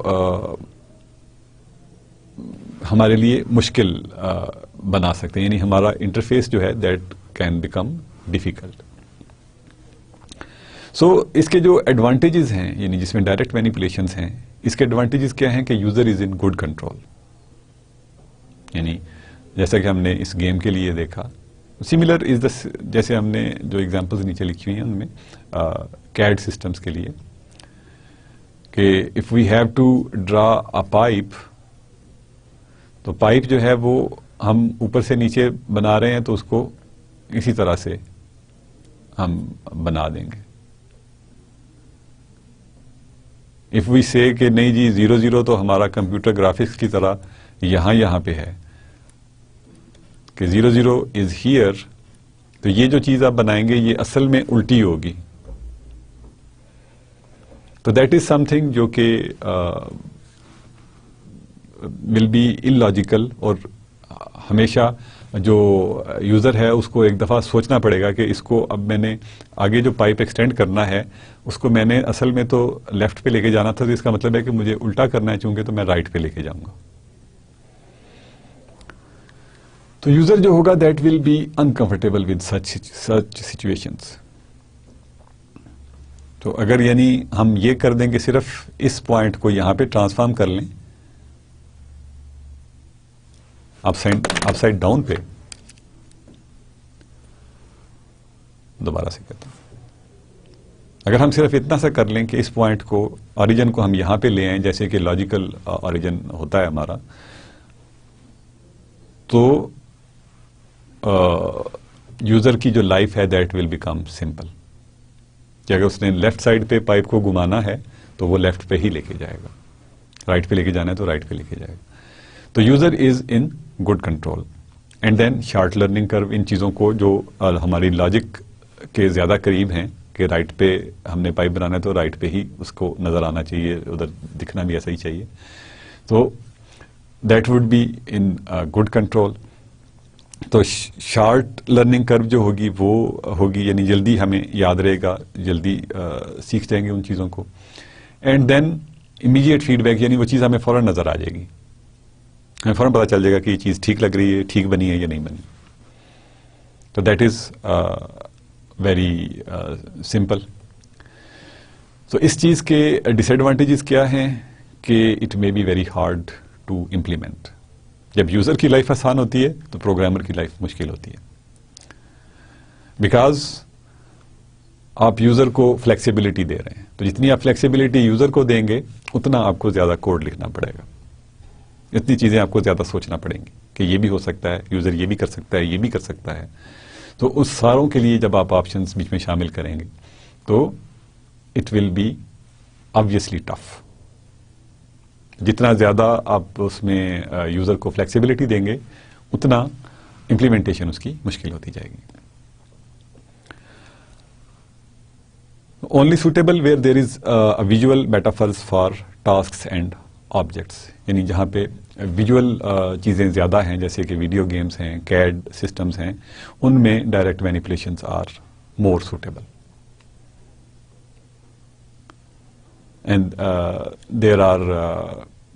ہمارے لیے مشکل بنا سکتے ہیں، یعنی ہمارا انٹرفیس جو ہے دیٹ کین بیکم ڈیفیکلٹ. سو اس کے جو ایڈوانٹیجز ہیں یعنی جس میں ڈائریکٹ مینیپولیشنز ہیں، اس کے ایڈوانٹیجز کیا ہیں کہ user is in good control. یعنی جیسا کہ ہم نے اس گیم کے لیے دیکھا، سملر از دا جیسے ہم نے جو ایگزامپلز نیچے لکھی ہوئی ہیں ان میں کیڈ سسٹمز کے لیے، کہ if we have to draw a pipe, تو پائپ جو ہے وہ ہم اوپر سے نیچے بنا رہے ہیں تو اس کو اسی طرح سے ہم بنا دیں گے. اف وی سے کہ نہیں جی 0 تو ہمارا کمپیوٹر گرافکس کی طرح یہاں پہ ہے کہ 0 از ہیئر، تو یہ جو چیز آپ بنائیں گے یہ اصل میں الٹی ہوگی. تو دیٹ از سم تھنگ جو کہ ول بی ان لاجیکل، اور ہمیشہ جو یوزر ہے اس کو ایک دفعہ سوچنا پڑے گا کہ اس کو اب میں نے آگے جو پائپ ایکسٹینڈ کرنا ہے اس کو میں نے اصل میں تو لیفٹ پہ لے کے جانا تھا، تو اس کا مطلب ہے کہ مجھے الٹا کرنا ہے چونکہ، تو میں رائٹ پہ لے کے جاؤں گا. تو یوزر جو ہوگا that will be uncomfortable with such situations. تو اگر یعنی ہم یہ کر دیں کہ صرف اس پوائنٹ کو یہاں پہ ٹرانسفارم کر لیں اپ سائڈ ڈاؤن پہ، دوبارہ سے کہتا ہوں، اگر ہم صرف اتنا سا کر لیں کہ اس پوائنٹ کو اوریجن کو ہم یہاں پہ لے آئیں جیسے کہ لاجیکل اوریجن ہوتا ہے ہمارا، تو یوزر کی جو لائف ہے دیٹ ول بیکم سمپل. کہ اگر اس نے لیفٹ سائڈ پہ پائپ کو گھمانا ہے تو وہ لیفٹ پہ ہی لے کے جائے گا، رائٹ پہ لے کے جانا ہے تو رائٹ پہ لے کے جائے گا. تو user is in good control. And then short learning کرو ان چیزوں کو جو ہماری لاجک کے زیادہ قریب ہیں کہ رائٹ پہ ہم نے پائپ بنانا ہے تو رائٹ پہ ہی اس کو نظر آنا چاہیے، ادھر دکھنا بھی ایسا ہی چاہیے. تو that would be in good control. تو شارٹ لرننگ کرو جو ہوگی وہ ہوگی یعنی جلدی ہمیں یاد رہے گا، جلدی سیکھ جائیں گے ان چیزوں کو. And then immediate feedback, یعنی وہ چیز ہمیں فوراً نظر آ جائے گی، ہمیں فوراً پتا چل جائے گا کہ یہ چیز ٹھیک لگ رہی ہے، ٹھیک بنی ہے یا نہیں بنی. تو دیٹ از ویری سمپل. تو اس چیز کے ڈس ایڈوانٹیجز کیا ہیں کہ it may be very hard to implement. جب یوزر کی لائف آسان ہوتی ہے تو پروگرامر کی لائف مشکل ہوتی ہے، بیکاز آپ یوزر کو فلیکسیبلٹی دے رہے ہیں. تو جتنی آپ فلیکسیبلٹی یوزر کو دیں گے اتنا آپ کو زیادہ کوڈ لکھنا پڑے گا، اتنی چیزیں آپ کو زیادہ سوچنا پڑیں گی کہ یہ بھی ہو سکتا ہے، یوزر یہ بھی کر سکتا ہے، یہ بھی کر سکتا ہے. تو اس ساروں کے لیے جب آپ آپشنس بیچ میں شامل کریں گے تو it will be obviously tough. جتنا زیادہ آپ اس میں یوزر کو فلیکسیبلٹی دیں گے اتنا امپلیمنٹیشن اس کی مشکل ہوتی جائے گی. Only suitable where there is visual metaphors for tasks and objects. یعنی جہاں پہ ویژول چیزیں زیادہ ہیں جیسے کہ ویڈیو گیمز ہیں، CAD سسٹمز ہیں، ان میں direct manipulations are more suitable. And there are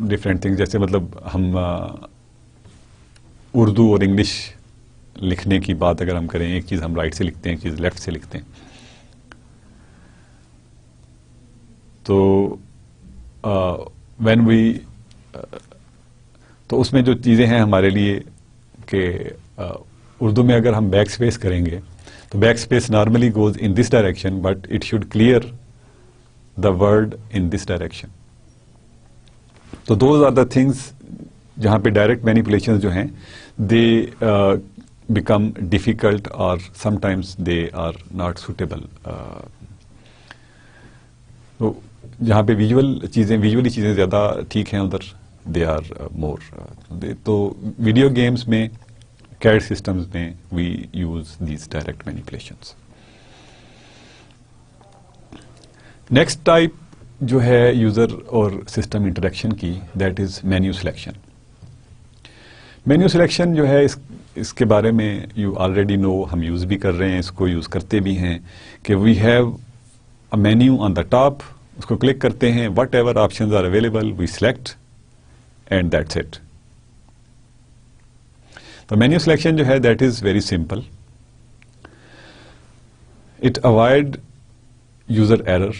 different things, جیسے مطلب ہم اردو اور انگلش لکھنے کی بات اگر ہم کریں، ایک چیز ہم رائٹ سے لکھتے ہیں، ایک چیز لیفٹ سے لکھتے ہیں. تو وین وی تو اس میں جو چیزیں ہیں ہمارے لیے کہ اردو میں اگر ہم بیک اسپیس کریں گے تو back space normally goes in this direction but it should clear the word in this direction. تو دوز آر دا تھنگس جہاں پہ ڈائریکٹ مینیپولیشن جو ہیں دے بیکم ڈیفیکلٹ اور sometimes they are not suitable. تو جہاں پہ ویژولی چیزیں زیادہ ٹھیک ہیں ادھر دے آر مور. تو ویڈیو گیمز میں، CAD سسٹمز میں we use these direct manipulations. Next type جو ہے یوزر اور سسٹم انٹریکشن کی، that is menu selection. Menu selection جو ہے اس کے بارے میں یو آلریڈی نو، ہم یوز بھی کر رہے ہیں، اس کو یوز کرتے بھی ہیں کہ we have a menu on the top. اس کو کلک کرتے ہیں، whatever options are available we select and that's it. تو مینیو سلیکشن جو ہے that is very simple. It avoid user error.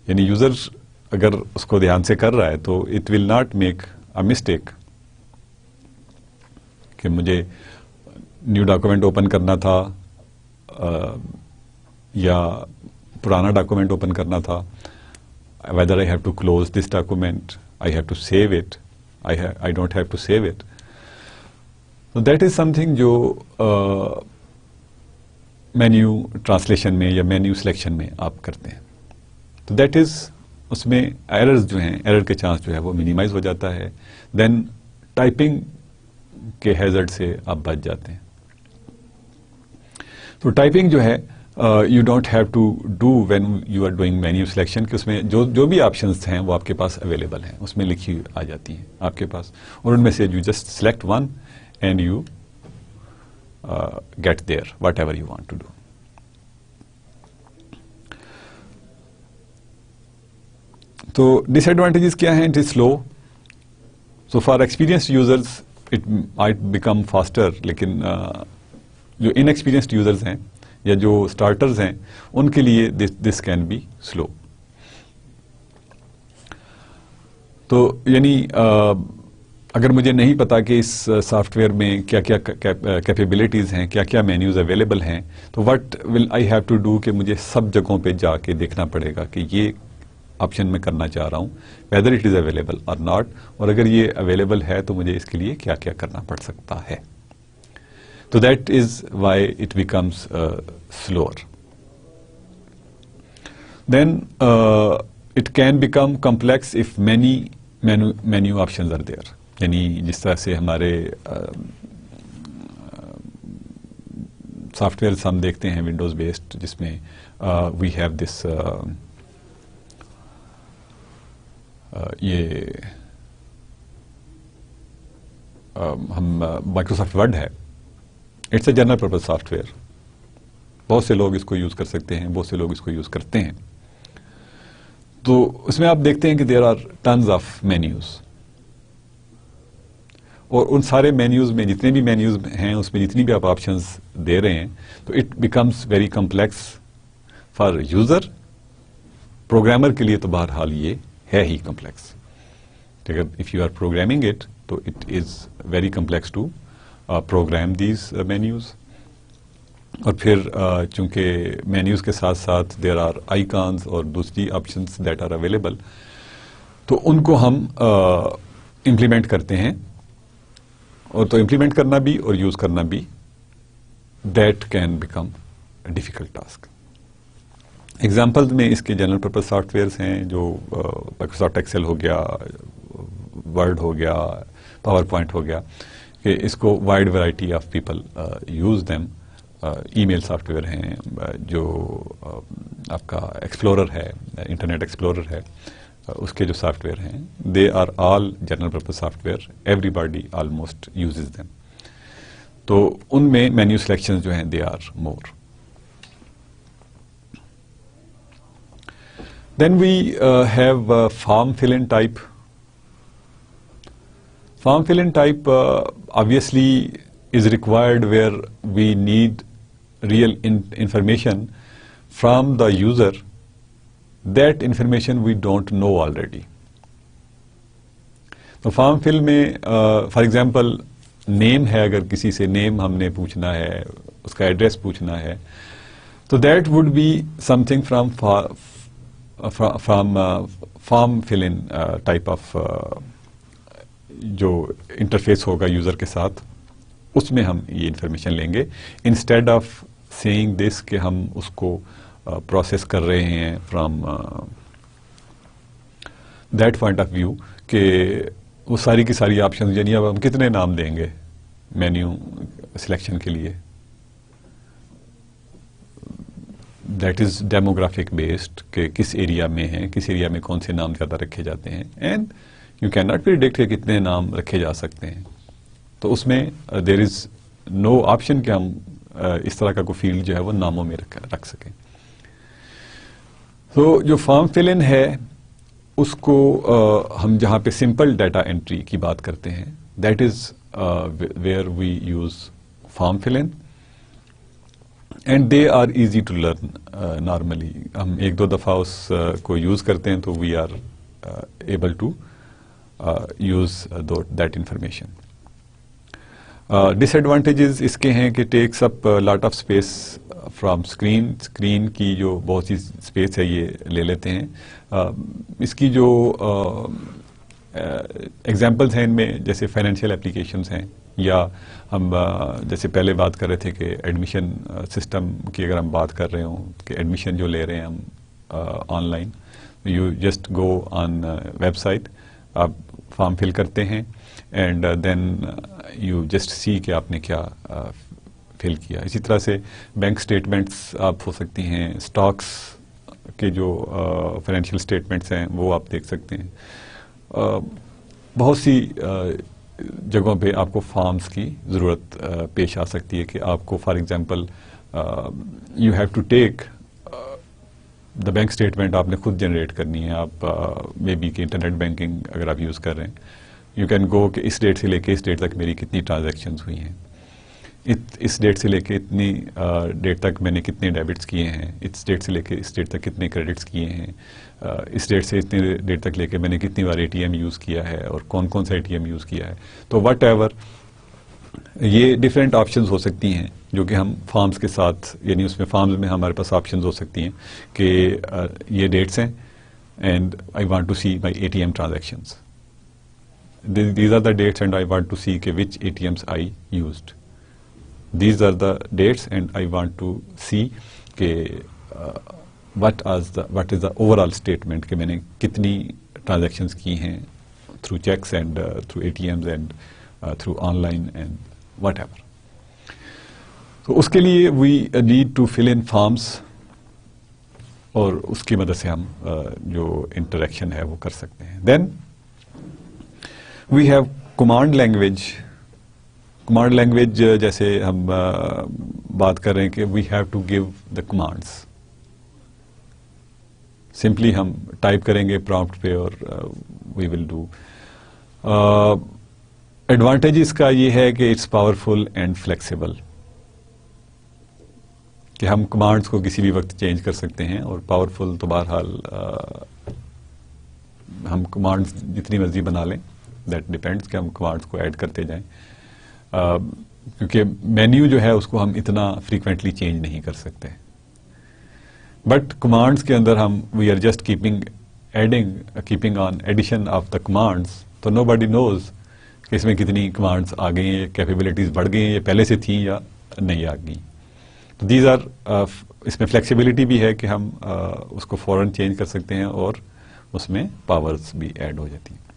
یعنی یوزر اگر اس کو دھیان سے کر رہا ہے تو it will not make a mistake کہ مجھے نیو ڈاکومنٹ اوپن کرنا تھا یا پرانا ڈاکومنٹ اوپن کرنا تھا. Whether I have to close this document, I have to save it, I don't have to save it. تو دیٹ از سم تھنگ جو مینیو ٹرانسلیشن میں یا مینیو سلیکشن میں آپ کرتے ہیں. تو دیٹ از اس میں ایررز جو ہیں، ایرر کے چانس جو ہے وہ منیمائز ہو جاتا ہے. دین ٹائپنگ کے ہیزرڈ سے آپ بچ جاتے ہیں. تو ٹائپنگ جو ہے you don't have to do when you are doing menu selection, کہ اس میں جو بھی آپشنس ہیں وہ آپ کے پاس اویلیبل ہیں، اس میں لکھی آ جاتی ہیں آپ کے پاس، اور ان میں سے you just select one and you get there whatever you want to do. تو ڈس ایڈوانٹیجز کیا ہیں؟ It is slow. So for experienced users it might become faster, لیکن جو ان ایکسپیرینسڈ یوزرز ہیں یا جو اسٹارٹرز ہیں ان کے لیے دس کین بی سلو. تو یعنی اگر مجھے نہیں پتا کہ اس سافٹ ویئر میں کیا کیا کیپیبلٹیز ہیں، کیا کیا مینیوز اویلیبل ہیں، تو what will I have to do کہ مجھے سب جگہوں پہ جا کے دیکھنا پڑے گا کہ یہ آپشن میں کرنا چاہ رہا ہوں، ویدر اٹ از اویلیبل اور ناٹ، اور اگر یہ اویلیبل ہے تو مجھے اس کے لیے کیا کیا کرنا پڑ سکتا ہے. تو that is why it becomes slower. Then it can become complex if menu options are there. یعنی جس طرح سے ہمارے سافٹ ویئر ہم دیکھتے ہیں ونڈوز بیسڈ، جس میں وی ہیو دس یہ ہم مائکروسافٹ ورڈ ہے، it's a general purpose software. بہت سے لوگ اس کو یوز کر سکتے ہیں، بہت سے لوگ اس کو یوز کرتے ہیں. تو اس میں آپ دیکھتے ہیں کہ there are tons of menus, اور ان سارے مینیوز میں جتنے بھی مینیوز ہیں اس میں جتنی بھی آپ آپشنز دے رہے ہیں تو it becomes very complex for user programmer کے لیے تو بہرحال یہ ہے ہی complex. If you are programming it تو it is very complex to program these menus. اور پھر چونکہ مینیوز کے ساتھ ساتھ دیر آر آئیکانز اور دوسری آپشنس دیٹ آر اویلیبل, تو ان کو ہم امپلیمنٹ کرتے ہیں. اور تو امپلیمنٹ کرنا بھی اور یوز کرنا بھی that can become difficult task. Example میں اس کے جنرل پرپز سافٹ ویئرس ہیں جو مائکروسافٹ ایکسل ہو گیا, ورڈ ہو گیا, پاور پوائنٹ ہو گیا, کہ اس کو wide variety of people use them. Email software ہیں, جو آپ کا ایکسپلورر ہے, انٹرنیٹ ایکسپلورر ہے, اس کے جو سافٹ ویئر ہیں, they are all general purpose software, everybody almost uses them. تو ان میں مینیو سلیکشن جو ہیں they are more. Then we have form fill-in type. Form fill-in type obviously is required where we need real information from the user. That information we don't know already. تو form fill میں for example نیم ہے, اگر کسی سے نیم ہم نے پوچھنا ہے, اس کا ایڈریس پوچھنا ہے, تو that would be something from form fill in type of جو انٹرفیس ہوگا یوزر کے ساتھ, اس میں ہم یہ انفارمیشن لیں گے انسٹیڈ آف سیئنگ دس کہ ہم اس کو پروسیس کر رہے ہیں from that point of view کہ وہ ساری کی ساری آپشن, یعنی اب ہم کتنے نام دیں گے مینیو سلیکشن کے لیے. دیٹ از ڈیموگرافک بیسڈ کہ کس ایریا میں ہیں, کس ایریا میں کون سے نام زیادہ رکھے جاتے ہیں, and you can not predict کہ کتنے نام رکھے جا سکتے ہیں. تو اس میں دیر از نو آپشن کہ ہم اس طرح کا کوئی فیلڈ جو ہے وہ ناموں میں رکھ سکیں. تو جو فارم فل ان ہے اس کو ہم جہاں پہ سمپل ڈیٹا انٹری کی بات کرتے ہیں, that is where we use form fill in, and they are easy to learn. Normally ہم ایک دو دفعہ اس کو یوز کرتے ہیں تو we are able to use that information. Disadvantages اس کے ہیں کہ takes up lot of space from screen کی جو بہت سی اسپیس ہے یہ لے لیتے ہیں. اس کی جو ایگزامپلس ہیں ان میں جیسے فائنینشیل اپلیکیشنس ہیں, یا ہم جیسے پہلے بات کر رہے تھے کہ ایڈمیشن سسٹم کی اگر ہم بات کر رہے ہوں کہ ایڈمیشن جو لے رہے ہیں ہم online, you just go on website, آپ فارم فل کرتے ہیں and then you just see کہ آپ نے کیا فل کیا. اسی طرح سے بینک اسٹیٹمنٹس آپ ہو سکتی ہیں, اسٹاکس کے جو فائنینشیل اسٹیٹمنٹس ہیں وہ آپ دیکھ سکتے ہیں. بہت سی جگہوں پہ آپ کو فارمز کی ضرورت پیش آ سکتی ہے کہ آپ کو for example you have to take the bank statement آپ نے خود جنریٹ کرنی ہے. آپ مے بی کہ انٹرنیٹ بینکنگ اگر آپ یوز کر رہے ہیں, یو کین گو کہ اس ڈیٹ سے لے کے اس ڈیٹ تک میری کتنی ٹرانزیکشنز ہوئی ہیں, اس ڈیٹ سے لے کے اتنی ڈیٹ تک میں نے کتنے ڈیبٹس کیے ہیں, اس ڈیٹ سے لے کے اس ڈیٹ تک کتنے کریڈٹس کیے ہیں, اس ڈیٹ سے اتنے ڈیٹ تک لے کے میں نے کتنی بار اے ٹی ایم یوز کیا ہے اور کون کون سا اے ٹی ایم یوز کیا ہے. تو وٹ ایور یہ ڈفرینٹ آپشنز ہو سکتی ہیں جو کہ ہم فارمز کے ساتھ, یعنی اس میں فارمز میں ہمارے پاس آپشنز ہو سکتی ہیں کہ یہ ڈیٹس ہیں and I want to see my A T M transactions, these are the dates and I want to see کہ which A T Ms I used, these are the dates and I want to see کہ what is the overall statement کہ میں نے کتنی transactions کی ہیں through cheques and through A T Ms and through online and whatever. تو اس کے لیے we need to fill in forms, اور اس کی مدد سے ہم جو انٹریکشن ہے وہ کر سکتے ہیں. Then we have command language. Command language جیسے ہم بات کر رہے ہیں کہ we have to give the commands. Simply ہم ٹائپ کریں گے پرامپٹ پہ اور وی ول ڈو. ایڈوانٹیج اس کا یہ ہے کہ اٹس پاورفل اینڈ فلیکسیبل. کہ ہم کمانڈس کو کسی بھی وقت چینج کر سکتے ہیں، اور پاورفل تو بہرحال ہم کمانڈس جتنی مرضی بنا لیں، دیٹ ڈیپینڈس کہ ہم کمانڈس کو ایڈ کرتے جائیں، کیونکہ مینیو جو ہے اس کو ہم اتنا فریکوینٹلی چینج نہیں کر سکتے. بٹ کمانڈس کے اندر ہم we are just keeping on addition of the commands, تو نو باڈی نوز کہ اس میں کتنی کمانڈس آ گئی ہیں، کیپیبلٹیز بڑھ گئی ہیں، یہ پہلے سے تھیں یا نہیں آ گئی. تو دیز آر اس میں فلیکسیبلٹی بھی ہے کہ ہم اس کو فوراً چینج کر سکتے ہیں، اور اس میں پاورز بھی ایڈ ہو جاتی ہیں.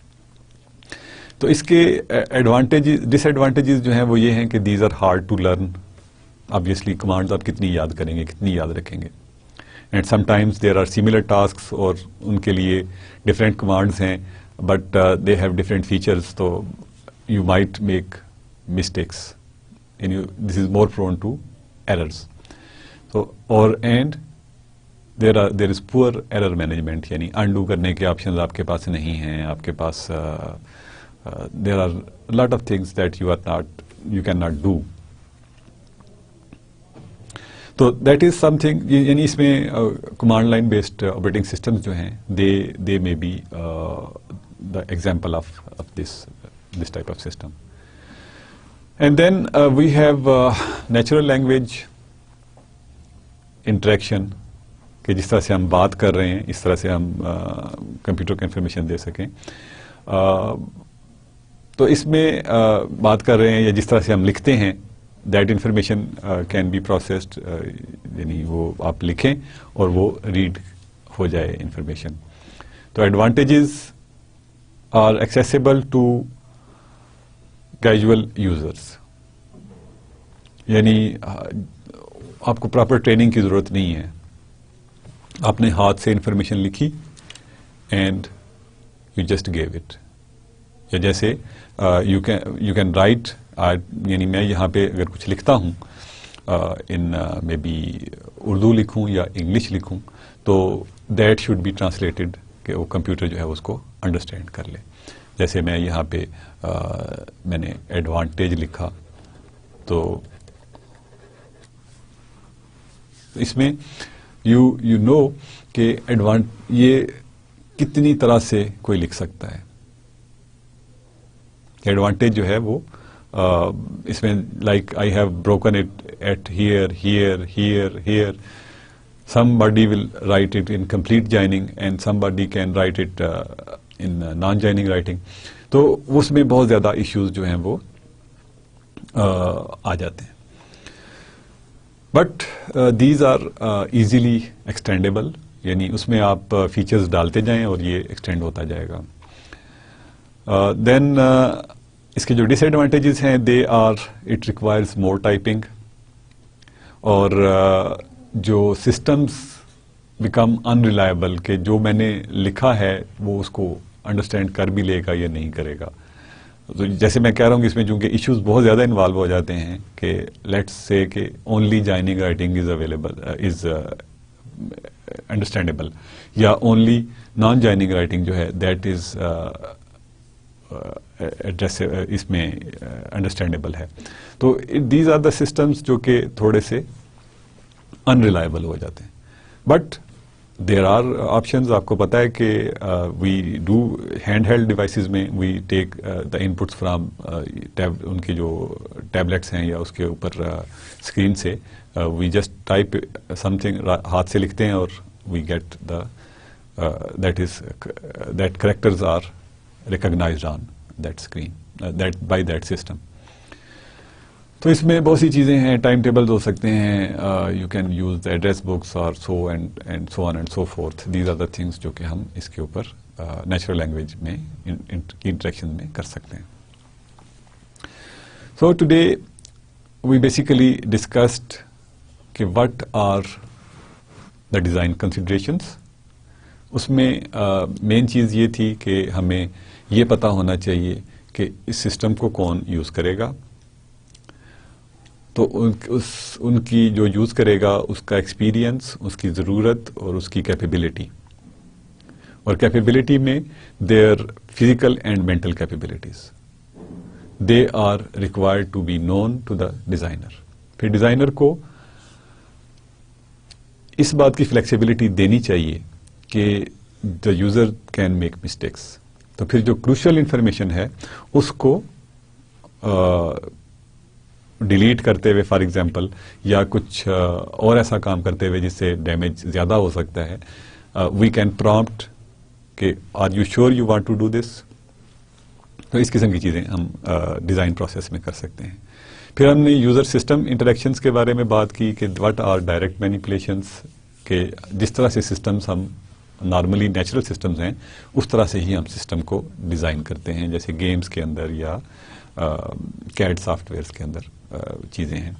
تو اس کے ڈس ایڈوانٹیجز جو ہیں وہ یہ ہیں کہ these are hard to learn. Obviously commands آپ کتنی یاد کریں گے، کتنی یاد رکھیں گے، and sometimes there are similar tasks, اور ان کے لیے ڈفرینٹ کمانڈز ہیں but they have different features, تو you might make mistakes, this is more prone to errors. اور and there is poor error management, یعنی انڈو کرنے کے آپشنز آپ کے پاس نہیں ہیں، آپ کے پاس there are lot of things that you can not do. تو دیٹ از سم تھنگ، یعنی اس میں command line based operating systems جو ہیں they may be the example of this type of system. And then we have natural language interaction, کہ جس طرح سے ہم بات کر رہے ہیں اس طرح سے ہم کمپیوٹر کو انفارمیشن دے سکیں. تو اس میں بات کر رہے ہیں یا جس طرح سے ہم لکھتے ہیں، that information can be processed, یعنی وہ آپ لکھیں اور وہ ریڈ ہو جائے انفارمیشن. تو advantages are accessible to casual users, یعنی آپ کو پراپر ٹریننگ کی ضرورت نہیں ہے، آپ نے ہاتھ سے انفارمیشن لکھی and you just give it. یا جیسے یو کین رائٹ، یعنی میں یہاں پہ اگر کچھ لکھتا ہوں، ان مے بی اردو لکھوں یا انگلش لکھوں، تو دیٹ شوڈ بی ٹرانسلیٹڈ، کہ وہ کمپیوٹر جو ہے اس کو انڈرسٹینڈ کر لے. جیسے میں یہاں پہ میں نے ایڈوانٹیج لکھا، تو اس میں یو نو کہ یہ کتنی طرح سے کوئی لکھ سکتا ہے. ایڈوانٹیج جو ہے وہ اس میں like I have broken it at here. Somebody will write it in complete joining and somebody can write it in non joining writing. تو اس میں بہت زیادہ ایشوز جو ہیں وہ آ جاتے ہیں. But these are easily extendible, یعنی اس میں آپ فیچرز ڈالتے جائیں اور یہ ایکسٹینڈ ہوتا جائے گا. دین اس کے جو ڈس ایڈوانٹیجز ہیں، they are it requires more typing, اور جو سسٹمز بیکم انریلائبل، کہ جو میں نے لکھا ہے وہ اس کو انڈرسٹینڈ کر بھی لے گا یا نہیں کرے گا. تو جیسے میں کہہ رہا ہوں کہ اس میں چونکہ ایشوز بہت زیادہ انوالو ہو جاتے ہیں، کہ لیٹس سے کہ only joining writing is available, is understandable, یا اونلی نان جوائننگ رائٹنگ جو ہے دیٹ از ایڈریس اس میں انڈرسٹینڈیبل ہے. تو دیز آر دا سسٹمس جو کہ تھوڑے سے انریلائبل ہو جاتے ہیں. But there are options. آپ کو پتا ہے کہ we do hand held devices میں we take the in پٹس from ان کے جو ٹیبلیٹس ہیں یا اس کے اوپر اسکرین سے we just type something, ہاتھ سے لکھتے ہیں اور we get the that characters are recognised on that screen by that system. تو اس میں بہت سی چیزیں ہیں، ٹائم ٹیبلز ہو سکتے ہیں، you can use the address books اور so and so on and so forth. These are the things جو کہ ہم اس کے اوپر نیچرل لینگویج میں انٹریکشن میں کر سکتے ہیں. So today we basically discussed کہ what are the design considerations. اس میں مین چیز یہ تھی کہ ہمیں یہ پتا ہونا چاہیے کہ اس سسٹم کو کون یوز کرے گا. تو ان کی جو یوز کرے گا اس کا ایکسپیرینس، اس کی ضرورت اور اس کی کیپیبلٹی. اور کیپیبلٹی میں there physical and mental capabilities, they are required to be known to the designer. پھر ڈیزائنر کو اس بات کی فلیکسیبلٹی دینی چاہیے کہ the user can make mistakes. تو پھر جو کروشل انفارمیشن ہے اس کو ڈیلیٹ کرتے ہوئے فار ایگزامپل یا کچھ اور ایسا کام کرتے ہوئے جس سے ڈیمیج زیادہ ہو سکتا ہے, وی کین پرومپٹ کہ are you sure you want to do this. تو اس قسم کی چیزیں ہم ڈیزائن پروسیس میں کر سکتے ہیں. پھر ہم نے یوزر سسٹم انٹریکشنز کے بارے میں بات کی کہ واٹ آر ڈائریکٹ مینیپولیشنز, کہ جس طرح سے سسٹمز ہم نارملی نیچرل سسٹمز ہیں اس طرح سے ہی ہم سسٹم کو ڈیزائن کرتے ہیں, جیسے گیمز کے اندر یا کیڈ سافٹ ویئرس کے اندر چیزیں ہیں.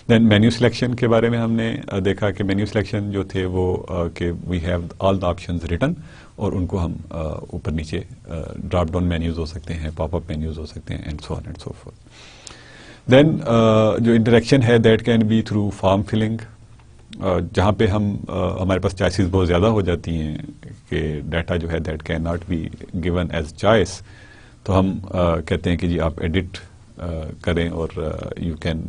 دین مینیو سلیکشن کے بارے میں ہم نے دیکھا کہ مینیو سلیکشن جو تھے وہ کہ we have all the options written, اور ان کو ہم اوپر نیچے ڈراپ ڈاؤن مینیوز ہو سکتے ہیں, پاپ اپ مینیوز ہو سکتے ہیں, and so on and so forth. Then جو انٹریکشن ہے that can be through form filling, جہاں پہ ہمارے پاس چوائسیز بہت زیادہ ہو جاتی ہیں کہ ڈیٹا جو ہے that can not be given as choice, تو ہم کہتے ہیں کہ جی آپ ایڈٹ کریں اور you can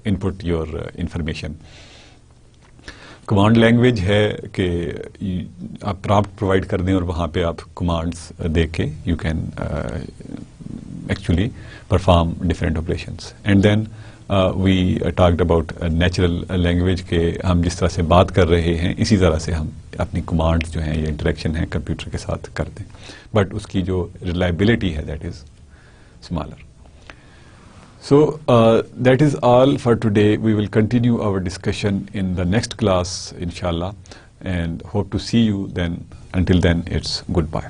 in put your information. Command language ہے کہ آپ پرامپٹ پرووائڈ کر دیں اور وہاں پہ آپ کمانڈس دے کے you can actually perform different operations. And then we talked about natural language کہ ہم جس طرح سے بات کر رہے ہیں اسی طرح سے ہم اپنی کمانڈس جو ہیں یا انٹریکشن ہے کمپیوٹر کے ساتھ کر دیں, بٹ اس کی جو ریلائبلٹی ہے that is smaller. So that is all for today. We will continue our discussion in the next class, inshallah, and hope to see you then. Until then, it's goodbye.